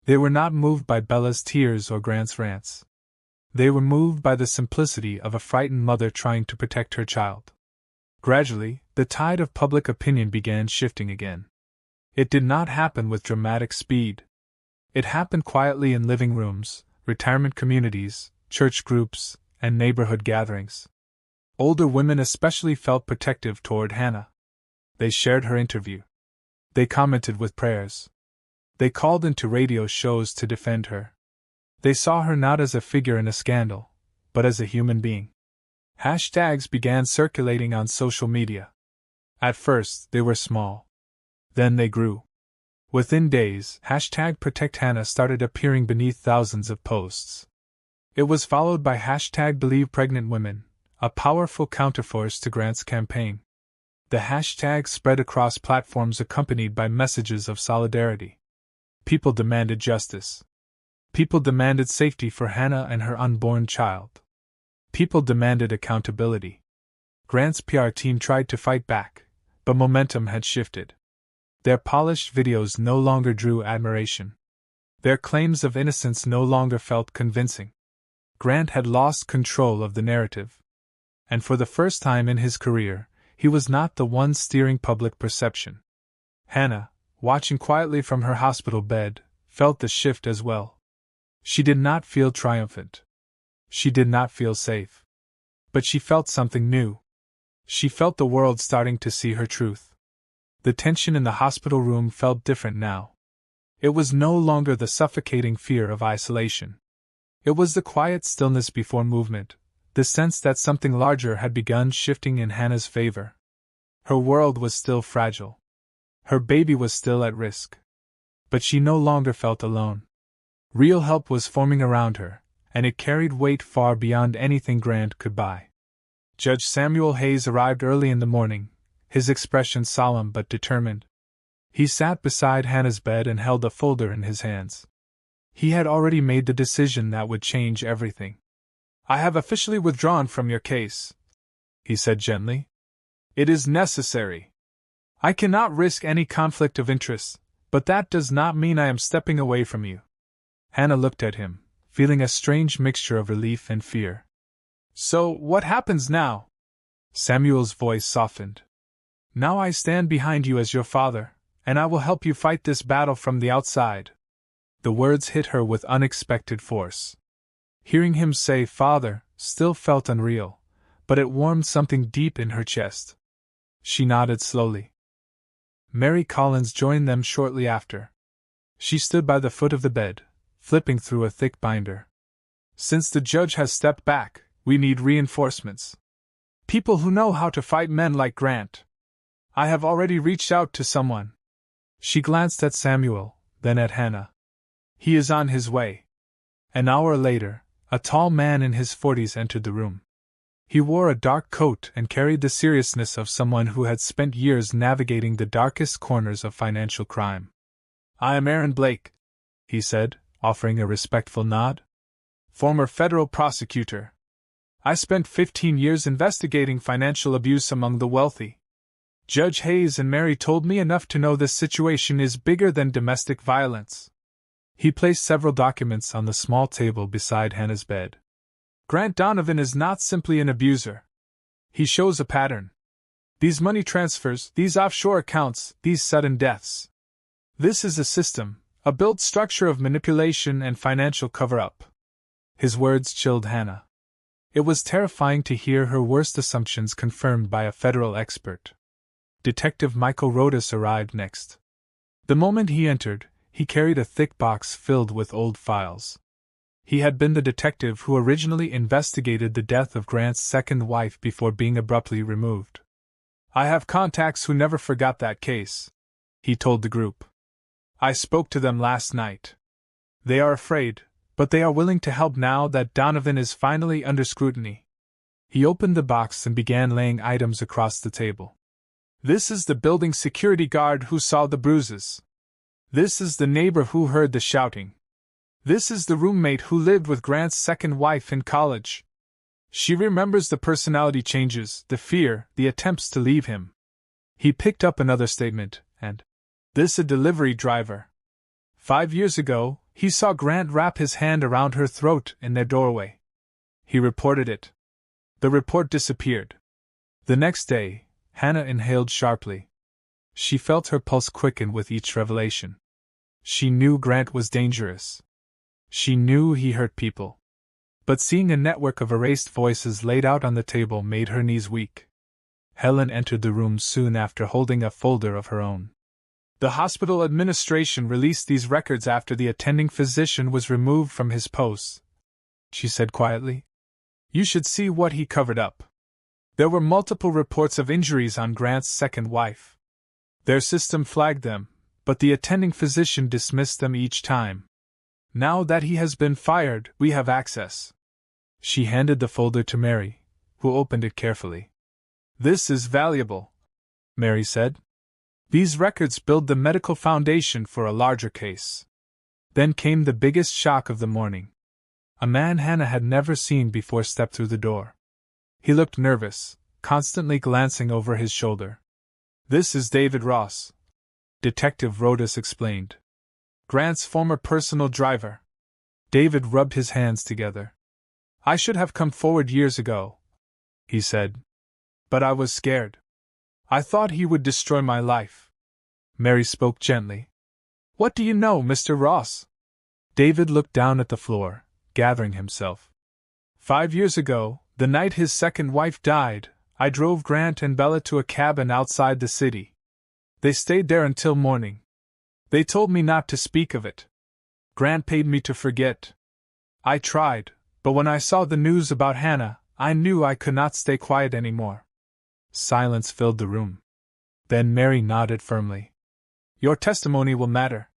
They were not moved by Bella's tears or Grant's rants. They were moved by the simplicity of a frightened mother trying to protect her child. Gradually, the tide of public opinion began shifting again. It did not happen with dramatic speed. It happened quietly in living rooms, retirement communities, church groups, and neighborhood gatherings. Older women especially felt protective toward Hannah. They shared her interview. They commented with prayers. They called into radio shows to defend her. They saw her not as a figure in a scandal, but as a human being. Hashtags began circulating on social media. At first, they were small. Then they grew. Within days, #ProtectHannah started appearing beneath thousands of posts. It was followed by #BelievePregnantWomen, a powerful counterforce to Grant's campaign. The hashtag spread across platforms accompanied by messages of solidarity. People demanded justice. People demanded safety for Hannah and her unborn child. People demanded accountability. Grant's PR team tried to fight back, but momentum had shifted. Their polished videos no longer drew admiration. Their claims of innocence no longer felt convincing. Grant had lost control of the narrative. And for the first time in his career, he was not the one steering public perception. Hannah, watching quietly from her hospital bed, felt the shift as well. She did not feel triumphant. She did not feel safe. But she felt something new. She felt the world starting to see her truth. The tension in the hospital room felt different now. It was no longer the suffocating fear of isolation. It was the quiet stillness before movement, the sense that something larger had begun shifting in Hannah's favor. Her world was still fragile. Her baby was still at risk. But she no longer felt alone. Real help was forming around her, and it carried weight far beyond anything Grant could buy. Judge Samuel Hayes arrived early in the morning, his expression solemn but determined. He sat beside Hannah's bed and held a folder in his hands. He had already made the decision that would change everything. "I have officially withdrawn from your case," he said gently. "It is necessary. I cannot risk any conflict of interest, but that does not mean I am stepping away from you." Hannah looked at him, feeling a strange mixture of relief and fear. "So, what happens now?" Samuel's voice softened. "Now I stand behind you as your father, and I will help you fight this battle from the outside." The words hit her with unexpected force. Hearing him say "father" still felt unreal, but it warmed something deep in her chest. She nodded slowly. Mary Collins joined them shortly after. She stood by the foot of the bed, flipping through a thick binder. "Since the judge has stepped back, we need reinforcements. People who know how to fight men like Grant. I have already reached out to someone." She glanced at Samuel, then at Hannah. "He is on his way." An hour later, a tall man in his 40s entered the room. He wore a dark coat and carried the seriousness of someone who had spent years navigating the darkest corners of financial crime. "I am Aaron Blake," he said, offering a respectful nod. "Former federal prosecutor. I spent 15 years investigating financial abuse among the wealthy. Judge Hayes and Mary told me enough to know this situation is bigger than domestic violence." He placed several documents on the small table beside Hannah's bed. "Grant Donovan is not simply an abuser. He shows a pattern. These money transfers, these offshore accounts, these sudden deaths. This is a system, a built structure of manipulation and financial cover-up." His words chilled Hannah. It was terrifying to hear her worst assumptions confirmed by a federal expert. Detective Michael Rodas arrived next. The moment he entered, he carried a thick box filled with old files. He had been the detective who originally investigated the death of Grant's second wife before being abruptly removed. "I have contacts who never forgot that case," he told the group. "I spoke to them last night. They are afraid, but they are willing to help now that Donovan is finally under scrutiny." He opened the box and began laying items across the table. "This is the building security guard who saw the bruises. This is the neighbor who heard the shouting. This is the roommate who lived with Grant's second wife in college. She remembers the personality changes, the fear, the attempts to leave him." He picked up another statement, and this a delivery driver. 5 years ago, he saw Grant wrap his hand around her throat in their doorway. He reported it. The report disappeared. The next day, Hannah inhaled sharply. She felt her pulse quicken with each revelation. She knew Grant was dangerous. She knew he hurt people. But seeing a network of erased voices laid out on the table made her knees weak. Helen entered the room soon after holding a folder of her own. "The hospital administration released these records after the attending physician was removed from his post," she said quietly. "You should see what he covered up. There were multiple reports of injuries on Grant's second wife. Their system flagged them, but the attending physician dismissed them each time. Now that he has been fired, we have access." She handed the folder to Mary, who opened it carefully. "This is valuable," Mary said. "These records build the medical foundation for a larger case." Then came the biggest shock of the morning. A man Hannah had never seen before stepped through the door. He looked nervous, constantly glancing over his shoulder. "This is David Ross," Detective Rodas explained. Grant's former personal driver. David rubbed his hands together. I should have come forward years ago, he said. But I was scared. I thought he would destroy my life. Mary spoke gently. What do you know, Mr. Ross? David looked down at the floor, gathering himself. 5 years ago, the night his second wife died, I drove Grant and Bella to a cabin outside the city. They stayed there until morning. They told me not to speak of it. Grant paid me to forget. I tried, but when I saw the news about Hannah, I knew I could not stay quiet anymore. Silence filled the room. Then Mary nodded firmly. Your testimony will matter.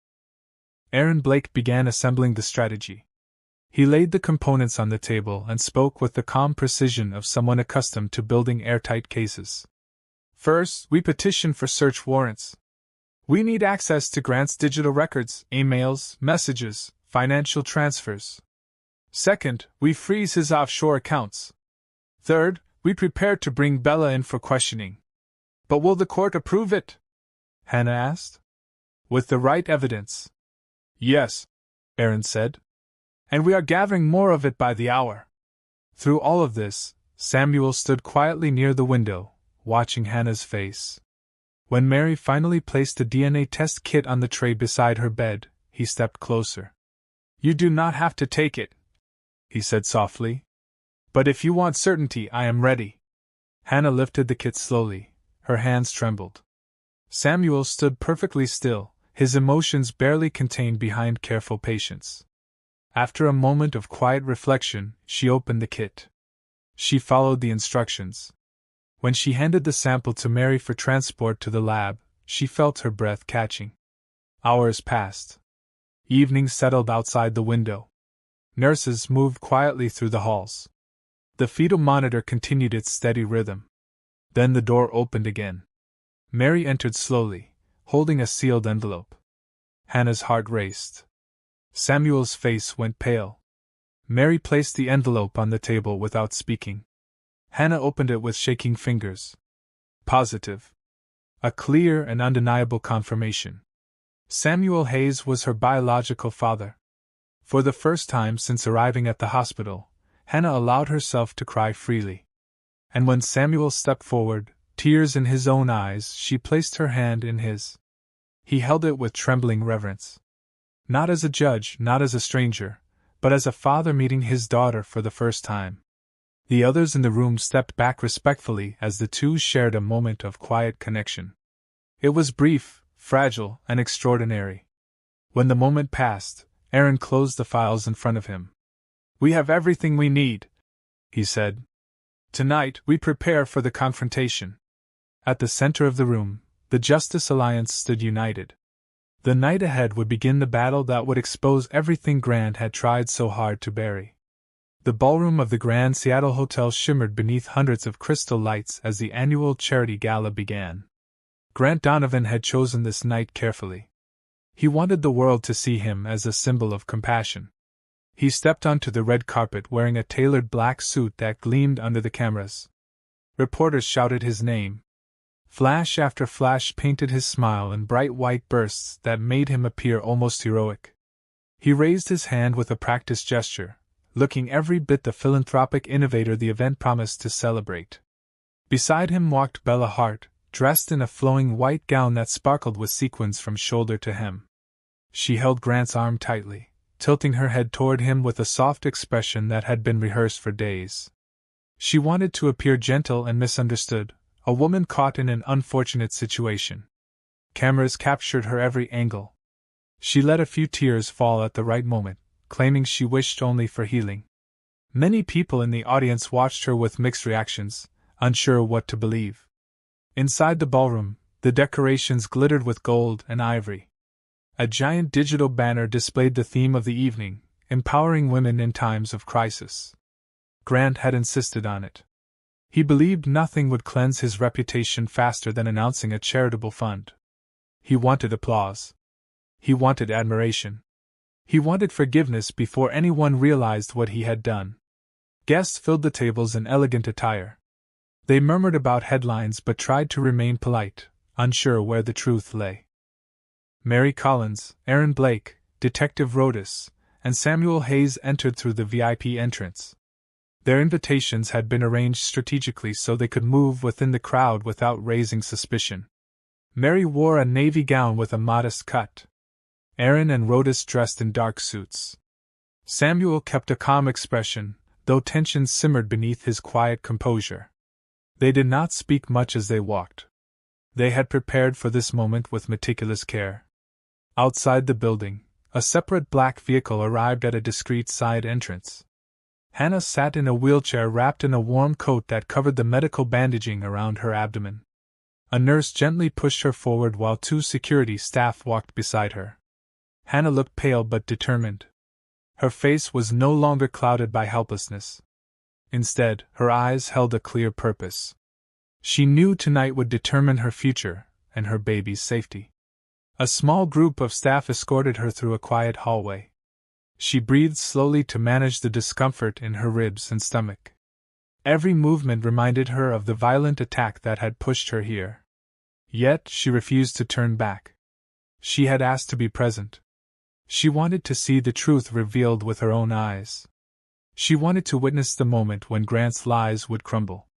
Aaron Blake began assembling the strategy. He laid the components on the table and spoke with the calm precision of someone accustomed to building airtight cases. First, we petition for search warrants. We need access to Grant's digital records, emails, messages, financial transfers. Second, we freeze his offshore accounts. Third, we prepare to bring Bella in for questioning. But will the court approve it? Hannah asked. With the right evidence. Yes, Aaron said. And we are gathering more of it by the hour. Through all of this, Samuel stood quietly near the window, watching Hannah's face. When Mary finally placed the DNA test kit on the tray beside her bed, he stepped closer. You do not have to take it, he said softly. But if you want certainty, I am ready. Hannah lifted the kit slowly. Her hands trembled. Samuel stood perfectly still, his emotions barely contained behind careful patience. After a moment of quiet reflection, she opened the kit. She followed the instructions. When she handed the sample to Mary for transport to the lab, she felt her breath catching. Hours passed. Evening settled outside the window. Nurses moved quietly through the halls. The fetal monitor continued its steady rhythm. Then the door opened again. Mary entered slowly, holding a sealed envelope. Hannah's heart raced. Samuel's face went pale. Mary placed the envelope on the table without speaking. Hannah opened it with shaking fingers. Positive. A clear and undeniable confirmation. Samuel Hayes was her biological father. For the first time since arriving at the hospital, Hannah allowed herself to cry freely. And when Samuel stepped forward, tears in his own eyes, she placed her hand in his. He held it with trembling reverence. Not as a judge, not as a stranger, but as a father meeting his daughter for the first time. The others in the room stepped back respectfully as the two shared a moment of quiet connection. It was brief, fragile, and extraordinary. When the moment passed, Aaron closed the files in front of him. We have everything we need, he said. Tonight, we prepare for the confrontation. At the center of the room, the Justice Alliance stood united. The night ahead would begin the battle that would expose everything Grant had tried so hard to bury. The ballroom of the Grand Seattle Hotel shimmered beneath hundreds of crystal lights as the annual charity gala began. Grant Donovan had chosen this night carefully. He wanted the world to see him as a symbol of compassion. He stepped onto the red carpet wearing a tailored black suit that gleamed under the cameras. Reporters shouted his name. Flash after flash painted his smile in bright white bursts that made him appear almost heroic. He raised his hand with a practiced gesture, looking every bit the philanthropic innovator the event promised to celebrate. Beside him walked Bella Hart, dressed in a flowing white gown that sparkled with sequins from shoulder to hem. She held Grant's arm tightly, tilting her head toward him with a soft expression that had been rehearsed for days. She wanted to appear gentle and misunderstood, a woman caught in an unfortunate situation. Cameras captured her every angle. She let a few tears fall at the right moment, claiming she wished only for healing. Many people in the audience watched her with mixed reactions, unsure what to believe. Inside the ballroom, the decorations glittered with gold and ivory. A giant digital banner displayed the theme of the evening, empowering women in times of crisis. Grant had insisted on it. He believed nothing would cleanse his reputation faster than announcing a charitable fund. He wanted applause. He wanted admiration. He wanted forgiveness before anyone realized what he had done. Guests filled the tables in elegant attire. They murmured about headlines but tried to remain polite, unsure where the truth lay. Mary Collins, Aaron Blake, Detective Rodas, and Samuel Hayes entered through the VIP entrance. Their invitations had been arranged strategically so they could move within the crowd without raising suspicion. Mary wore a navy gown with a modest cut. Aaron and Rodas dressed in dark suits. Samuel kept a calm expression, though tension simmered beneath his quiet composure. They did not speak much as they walked. They had prepared for this moment with meticulous care. Outside the building, a separate black vehicle arrived at a discreet side entrance. Hannah sat in a wheelchair wrapped in a warm coat that covered the medical bandaging around her abdomen. A nurse gently pushed her forward while 2 security staff walked beside her. Hannah looked pale but determined. Her face was no longer clouded by helplessness. Instead, her eyes held a clear purpose. She knew tonight would determine her future and her baby's safety. A small group of staff escorted her through a quiet hallway. She breathed slowly to manage the discomfort in her ribs and stomach. Every movement reminded her of the violent attack that had pushed her here. Yet she refused to turn back. She had asked to be present. She wanted to see the truth revealed with her own eyes. She wanted to witness the moment when Grant's lies would crumble.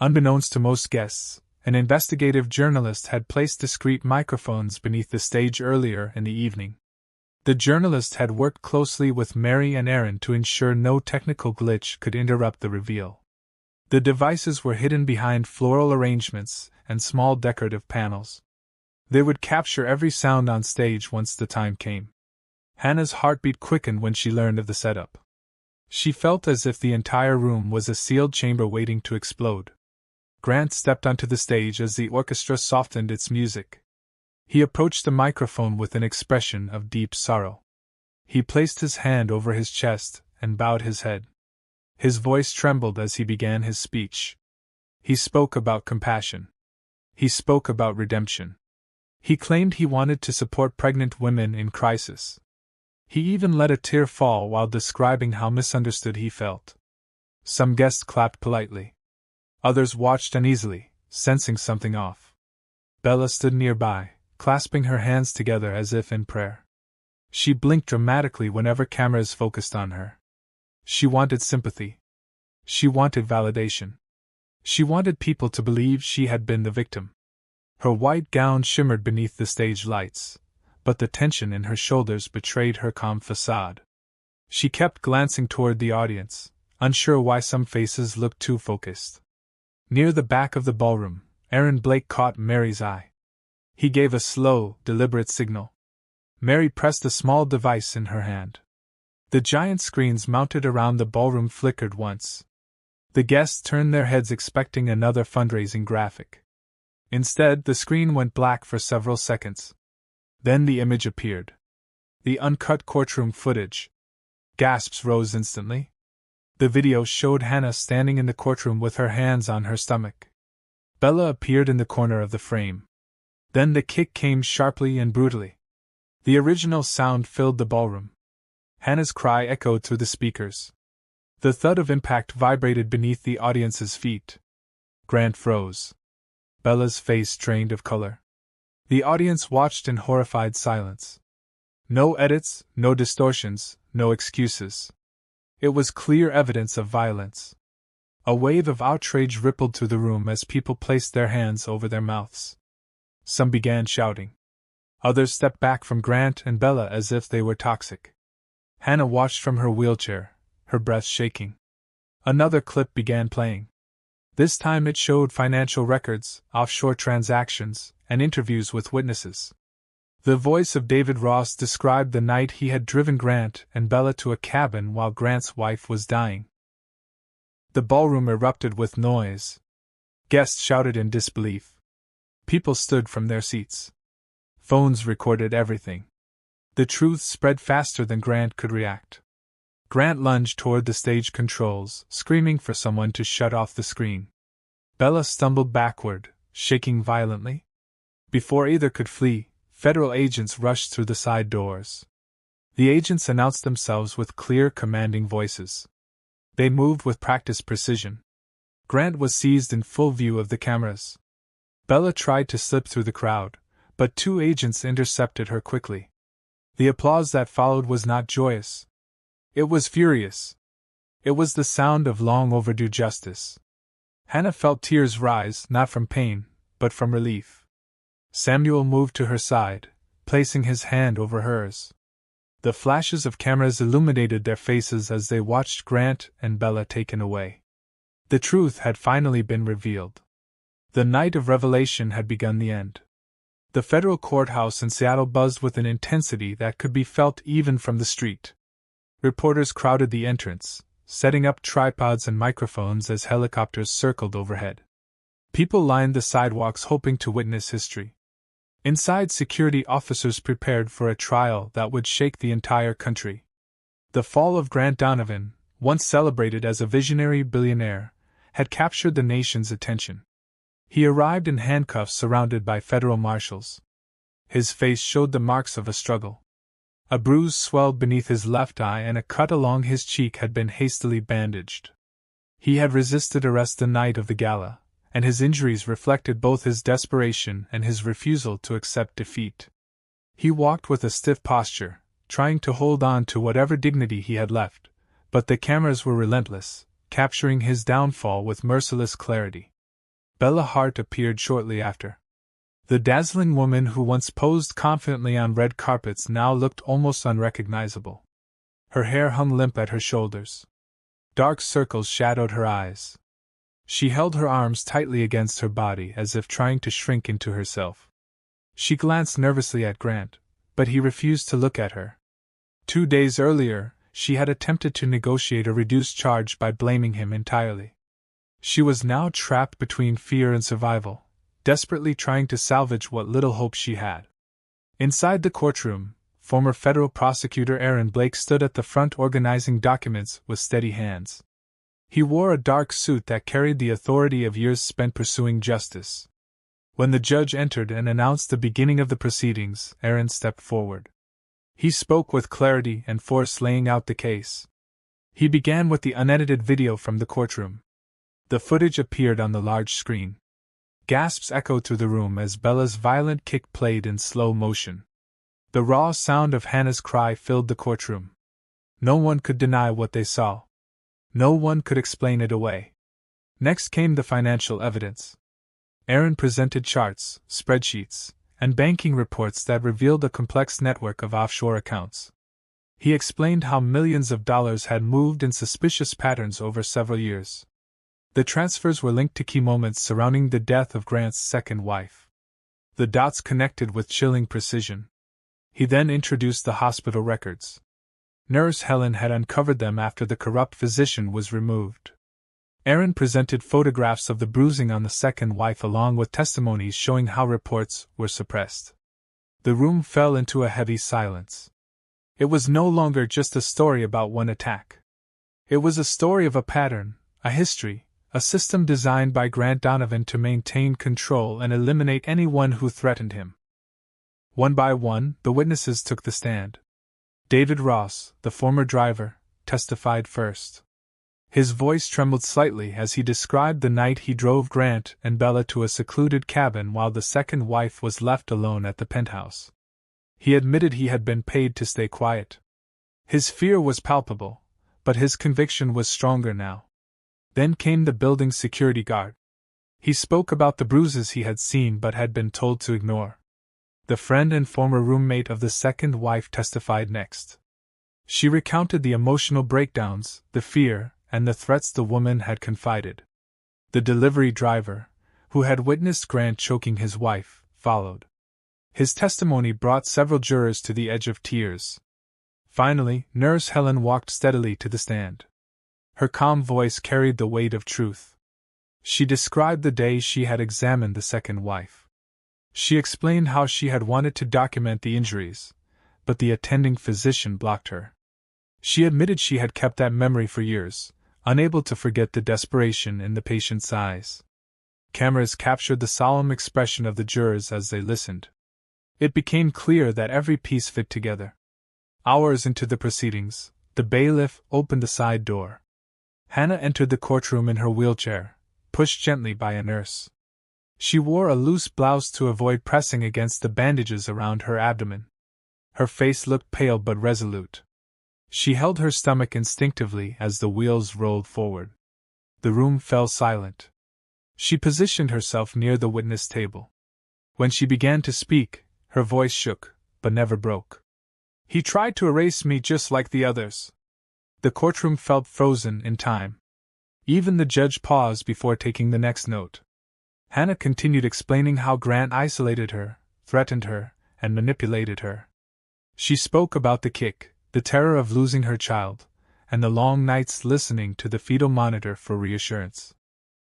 Unbeknownst to most guests, an investigative journalist had placed discreet microphones beneath the stage earlier in the evening. The journalist had worked closely with Mary and Aaron to ensure no technical glitch could interrupt the reveal. The devices were hidden behind floral arrangements and small decorative panels. They would capture every sound on stage once the time came. Hannah's heartbeat quickened when she learned of the setup. She felt as if the entire room was a sealed chamber waiting to explode. Grant stepped onto the stage as the orchestra softened its music. He approached the microphone with an expression of deep sorrow. He placed his hand over his chest and bowed his head. His voice trembled as he began his speech. He spoke about compassion. He spoke about redemption. He claimed he wanted to support pregnant women in crisis. He even let a tear fall while describing how misunderstood he felt. Some guests clapped politely. Others watched uneasily, sensing something off. Bella stood nearby, clasping her hands together as if in prayer. She blinked dramatically whenever cameras focused on her. She wanted sympathy. She wanted validation. She wanted people to believe she had been the victim. Her white gown shimmered beneath the stage lights, but the tension in her shoulders betrayed her calm facade. She kept glancing toward the audience, unsure why some faces looked too focused. Near the back of the ballroom, Aaron Blake caught Mary's eye. He gave a slow, deliberate signal. Mary pressed a small device in her hand. The giant screens mounted around the ballroom flickered once. The guests turned their heads expecting another fundraising graphic. Instead, the screen went black for several seconds. Then the image appeared. The uncut courtroom footage. Gasps rose instantly. The video showed Hannah standing in the courtroom with her hands on her stomach. Bella appeared in the corner of the frame. Then the kick came sharply and brutally. The original sound filled the ballroom. Hannah's cry echoed through the speakers. The thud of impact vibrated beneath the audience's feet. Grant froze. Bella's face drained of color. The audience watched in horrified silence. No edits, no distortions, no excuses. It was clear evidence of violence. A wave of outrage rippled through the room as people placed their hands over their mouths. Some began shouting. Others stepped back from Grant and Bella as if they were toxic. Hannah watched from her wheelchair, her breath shaking. Another clip began playing. This time it showed financial records, offshore transactions, and interviews with witnesses. The voice of David Ross described the night he had driven Grant and Bella to a cabin while Grant's wife was dying. The ballroom erupted with noise. Guests shouted in disbelief. People stood from their seats. Phones recorded everything. The truth spread faster than Grant could react. Grant lunged toward the stage controls, screaming for someone to shut off the screen. Bella stumbled backward, shaking violently. Before either could flee, federal agents rushed through the side doors. The agents announced themselves with clear, commanding voices. They moved with practiced precision. Grant was seized in full view of the cameras. Bella tried to slip through the crowd, but 2 agents intercepted her quickly. The applause that followed was not joyous. It was furious. It was the sound of long overdue justice. Hannah felt tears rise, not from pain, but from relief. Samuel moved to her side, placing his hand over hers. The flashes of cameras illuminated their faces as they watched Grant and Bella taken away. The truth had finally been revealed. The night of revelation had begun the end. The federal courthouse in Seattle buzzed with an intensity that could be felt even from the street. Reporters crowded the entrance, setting up tripods and microphones as helicopters circled overhead. People lined the sidewalks hoping to witness history. Inside, security officers prepared for a trial that would shake the entire country. The fall of Grant Donovan, once celebrated as a visionary billionaire, had captured the nation's attention. He arrived in handcuffs surrounded by federal marshals. His face showed the marks of a struggle. A bruise swelled beneath his left eye and a cut along his cheek had been hastily bandaged. He had resisted arrest the night of the gala, and his injuries reflected both his desperation and his refusal to accept defeat. He walked with a stiff posture, trying to hold on to whatever dignity he had left, but the cameras were relentless, capturing his downfall with merciless clarity. Bella Hart appeared shortly after. The dazzling woman who once posed confidently on red carpets now looked almost unrecognizable. Her hair hung limp at her shoulders. Dark circles shadowed her eyes. She held her arms tightly against her body as if trying to shrink into herself. She glanced nervously at Grant, but he refused to look at her. 2 days earlier, she had attempted to negotiate a reduced charge by blaming him entirely. She was now trapped between fear and survival, desperately trying to salvage what little hope she had. Inside the courtroom, former federal prosecutor Aaron Blake stood at the front organizing documents with steady hands. He wore a dark suit that carried the authority of years spent pursuing justice. When the judge entered and announced the beginning of the proceedings, Aaron stepped forward. He spoke with clarity and force, laying out the case. He began with the unedited video from the courtroom. The footage appeared on the large screen. Gasps echoed through the room as Bella's violent kick played in slow motion. The raw sound of Hannah's cry filled the courtroom. No one could deny what they saw. No one could explain it away. Next came the financial evidence. Aaron presented charts, spreadsheets, and banking reports that revealed a complex network of offshore accounts. He explained how millions of dollars had moved in suspicious patterns over several years. The transfers were linked to key moments surrounding the death of Grant's second wife. The dots connected with chilling precision. He then introduced the hospital records. Nurse Helen had uncovered them after the corrupt physician was removed. Aaron presented photographs of the bruising on the second wife along with testimonies showing how reports were suppressed. The room fell into a heavy silence. It was no longer just a story about one attack. It was a story of a pattern, a history, a system designed by Grant Donovan to maintain control and eliminate anyone who threatened him. One by one, the witnesses took the stand. David Ross, the former driver, testified first. His voice trembled slightly as he described the night he drove Grant and Bella to a secluded cabin while the second wife was left alone at the penthouse. He admitted he had been paid to stay quiet. His fear was palpable, but his conviction was stronger now. Then came the building's security guard. He spoke about the bruises he had seen but had been told to ignore. The friend and former roommate of the second wife testified next. She recounted the emotional breakdowns, the fear, and the threats the woman had confided. The delivery driver, who had witnessed Grant choking his wife, followed. His testimony brought several jurors to the edge of tears. Finally, Nurse Helen walked steadily to the stand. Her calm voice carried the weight of truth. She described the day she had examined the second wife. She explained how she had wanted to document the injuries, but the attending physician blocked her. She admitted she had kept that memory for years, unable to forget the desperation in the patient's eyes. Cameras captured the solemn expression of the jurors as they listened. It became clear that every piece fit together. Hours into the proceedings, the bailiff opened the side door. Hannah entered the courtroom in her wheelchair, pushed gently by a nurse. She wore a loose blouse to avoid pressing against the bandages around her abdomen. Her face looked pale but resolute. She held her stomach instinctively as the wheels rolled forward. The room fell silent. She positioned herself near the witness table. When she began to speak, her voice shook, but never broke. "He tried to erase me just like the others." The courtroom felt frozen in time. Even the judge paused before taking the next note. Hannah continued explaining how Grant isolated her, threatened her, and manipulated her. She spoke about the kick, the terror of losing her child, and the long nights listening to the fetal monitor for reassurance.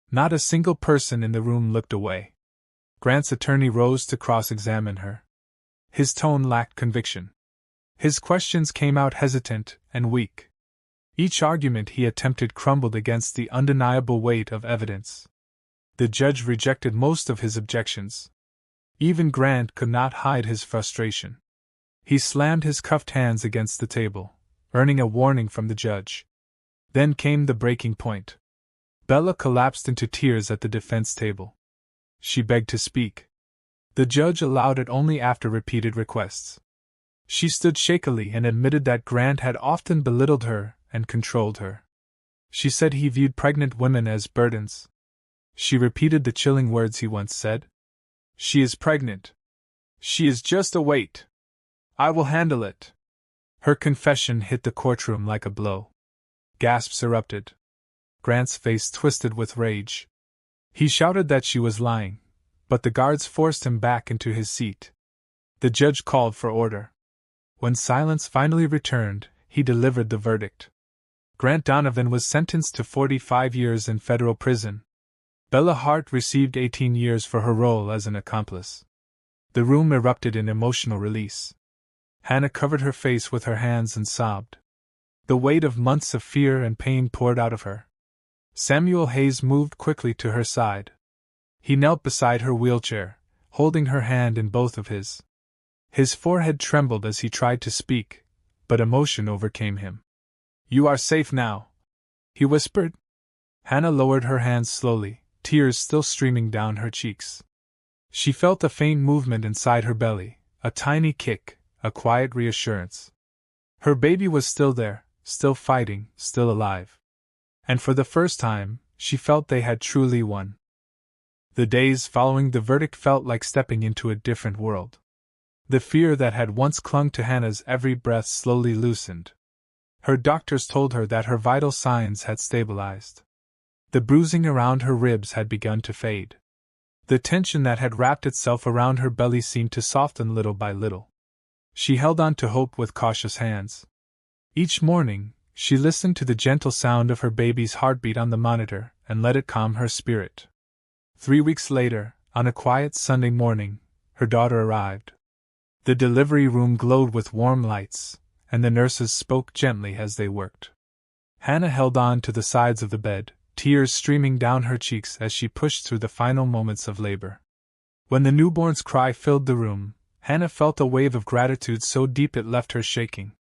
Not a single person in the room looked away. Grant's attorney rose to cross-examine her. His tone lacked conviction. His questions came out hesitant and weak. Each argument he attempted crumbled against the undeniable weight of evidence. The judge rejected most of his objections. Even Grant could not hide his frustration. He slammed his cuffed hands against the table, earning a warning from the judge. Then came the breaking point. Bella collapsed into tears at the defense table. She begged to speak. The judge allowed it only after repeated requests. She stood shakily and admitted that Grant had often belittled her and controlled her. She said he viewed pregnant women as burdens. She repeated the chilling words he once said. "She is pregnant. She is just a weight. I will handle it." Her confession hit the courtroom like a blow. Gasps erupted. Grant's face twisted with rage. He shouted that she was lying, but the guards forced him back into his seat. The judge called for order. When silence finally returned, he delivered the verdict. Grant Donovan was sentenced to 45 years in federal prison. Bella Hart received 18 years for her role as an accomplice. The room erupted in emotional release. Hannah covered her face with her hands and sobbed. The weight of months of fear and pain poured out of her. Samuel Hayes moved quickly to her side. He knelt beside her wheelchair, holding her hand in both of his. His forehead trembled as he tried to speak, but emotion overcame him. "You are safe now," he whispered. Hannah lowered her hands slowly, tears still streaming down her cheeks. She felt a faint movement inside her belly, a tiny kick, a quiet reassurance. Her baby was still there, still fighting, still alive. And for the first time, she felt they had truly won. The days following the verdict felt like stepping into a different world. The fear that had once clung to Hannah's every breath slowly loosened. Her doctors told her that her vital signs had stabilized. The bruising around her ribs had begun to fade. The tension that had wrapped itself around her belly seemed to soften little by little. She held on to hope with cautious hands. Each morning, she listened to the gentle sound of her baby's heartbeat on the monitor and let it calm her spirit. 3 weeks later, on a quiet Sunday morning, her daughter arrived. The delivery room glowed with warm lights, and the nurses spoke gently as they worked. Hannah held on to the sides of the bed, tears streaming down her cheeks as she pushed through the final moments of labor. When the newborn's cry filled the room, Hannah felt a wave of gratitude so deep it left her shaking.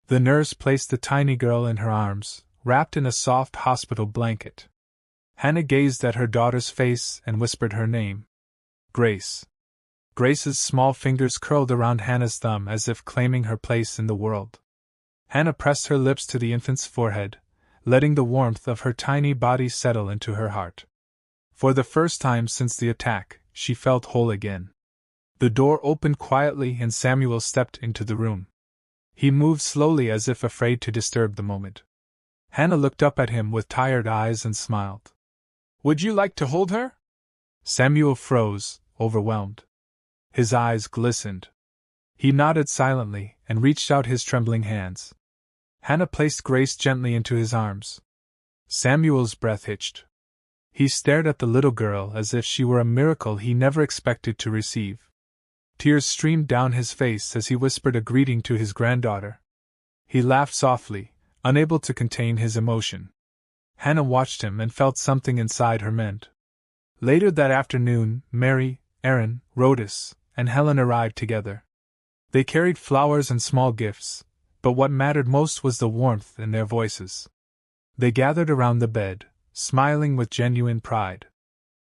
The nurse placed the tiny girl in her arms, wrapped in a soft hospital blanket. Hannah gazed at her daughter's face and whispered her name. Grace. Grace's small fingers curled around Hannah's thumb as if claiming her place in the world. Hannah pressed her lips to the infant's forehead, letting the warmth of her tiny body settle into her heart. For the first time since the attack, she felt whole again. The door opened quietly and Samuel stepped into the room. He moved slowly as if afraid to disturb the moment. Hannah looked up at him with tired eyes and smiled. "Would you like to hold her?" Samuel froze, overwhelmed. His eyes glistened. He nodded silently and reached out his trembling hands. Hannah placed Grace gently into his arms. Samuel's breath hitched. He stared at the little girl as if she were a miracle he never expected to receive. Tears streamed down his face as he whispered a greeting to his granddaughter. He laughed softly, unable to contain his emotion. Hannah watched him and felt something inside her mend. Later that afternoon, Mary, Aaron, Rhodus, and Helen arrived together. They carried flowers and small gifts, but what mattered most was the warmth in their voices. They gathered around the bed, smiling with genuine pride.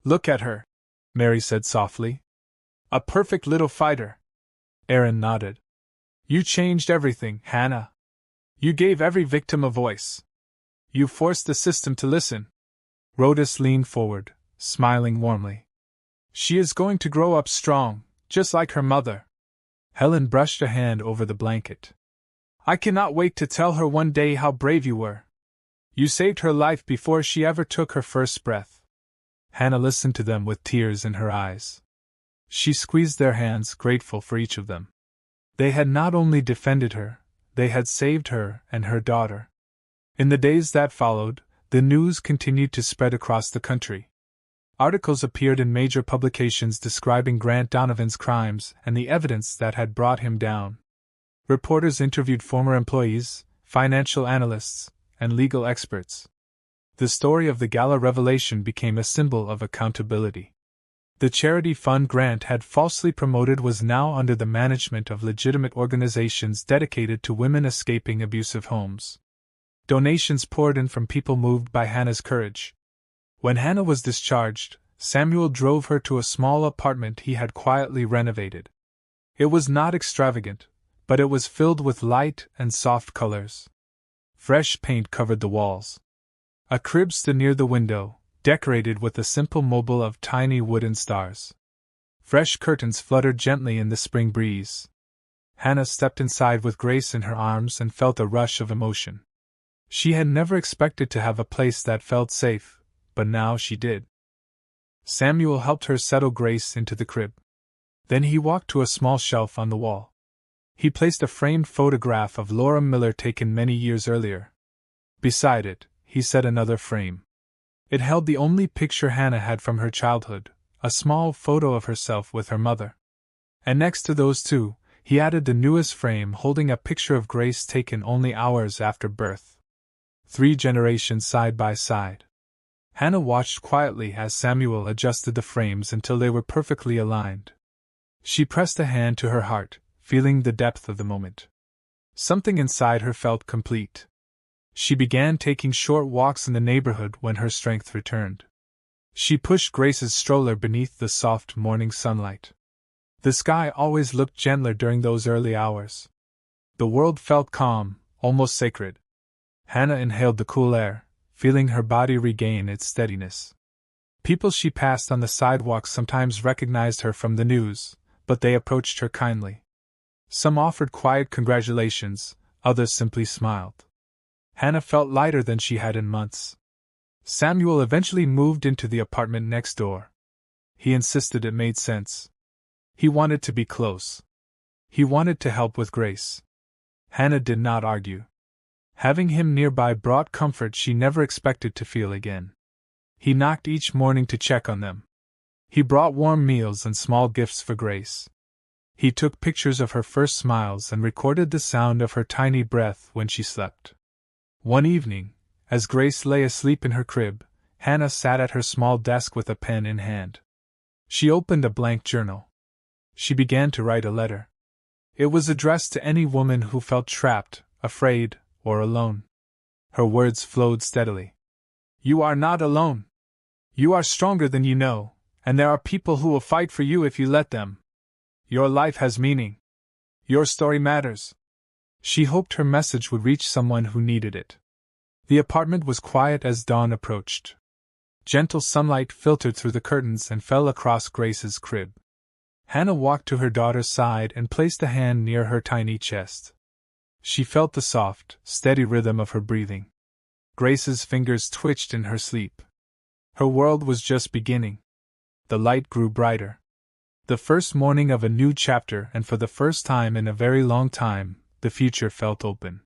"Look at her," Mary said softly. A perfect little fighter. Aaron nodded. You changed everything, Hannah. You gave every victim a voice. You forced the system to listen. Rhodas leaned forward, smiling warmly. She is going to grow up strong, just like her mother. Helen brushed a hand over the blanket. I cannot wait to tell her one day how brave you were. You saved her life before she ever took her first breath. Hannah listened to them with tears in her eyes. She squeezed their hands, grateful for each of them. They had not only defended her, they had saved her and her daughter. In the days that followed, the news continued to spread across the country. Articles appeared in major publications describing Grant Donovan's crimes and the evidence that had brought him down. Reporters interviewed former employees, financial analysts, and legal experts. The story of the gala revelation became a symbol of accountability. The charity fund Grant had falsely promoted was now under the management of legitimate organizations dedicated to women escaping abusive homes. Donations poured in from people moved by Hannah's courage. When Hannah was discharged, Samuel drove her to a small apartment he had quietly renovated. It was not extravagant, but it was filled with light and soft colors. Fresh paint covered the walls. A crib stood near the window, decorated with a simple mobile of tiny wooden stars. Fresh curtains fluttered gently in the spring breeze. Hannah stepped inside with Grace in her arms and felt a rush of emotion. She had never expected to have a place that felt safe, but now she did. Samuel helped her settle Grace into the crib. Then he walked to a small shelf on the wall. He placed a framed photograph of Laura Miller taken many years earlier. Beside it, he set another frame. It held the only picture Hannah had from her childhood, a small photo of herself with her mother. And next to those two, he added the newest frame holding a picture of Grace taken only hours after birth. 3 generations side by side. Hannah watched quietly as Samuel adjusted the frames until they were perfectly aligned. She pressed a hand to her heart, feeling the depth of the moment. Something inside her felt complete. She began taking short walks in the neighborhood when her strength returned. She pushed Grace's stroller beneath the soft morning sunlight. The sky always looked gentler during those early hours. The world felt calm, almost sacred. Hannah inhaled the cool air, feeling her body regain its steadiness. People she passed on the sidewalk sometimes recognized her from the news, but they approached her kindly. Some offered quiet congratulations, others simply smiled. Hannah felt lighter than she had in months. Samuel eventually moved into the apartment next door. He insisted it made sense. He wanted to be close. He wanted to help with Grace. Hannah did not argue. Having him nearby brought comfort she never expected to feel again. He knocked each morning to check on them. He brought warm meals and small gifts for Grace. He took pictures of her first smiles and recorded the sound of her tiny breath when she slept. One evening, as Grace lay asleep in her crib, Hannah sat at her small desk with a pen in hand. She opened a blank journal. She began to write a letter. It was addressed to any woman who felt trapped, afraid, or alone. Her words flowed steadily. You are not alone. You are stronger than you know, and there are people who will fight for you if you let them. Your life has meaning. Your story matters. She hoped her message would reach someone who needed it. The apartment was quiet as dawn approached. Gentle sunlight filtered through the curtains and fell across Grace's crib. Hannah walked to her daughter's side and placed a hand near her tiny chest. She felt the soft, steady rhythm of her breathing. Grace's fingers twitched in her sleep. Her world was just beginning. The light grew brighter. The first morning of a new chapter, and for the first time in a very long time, the future felt open.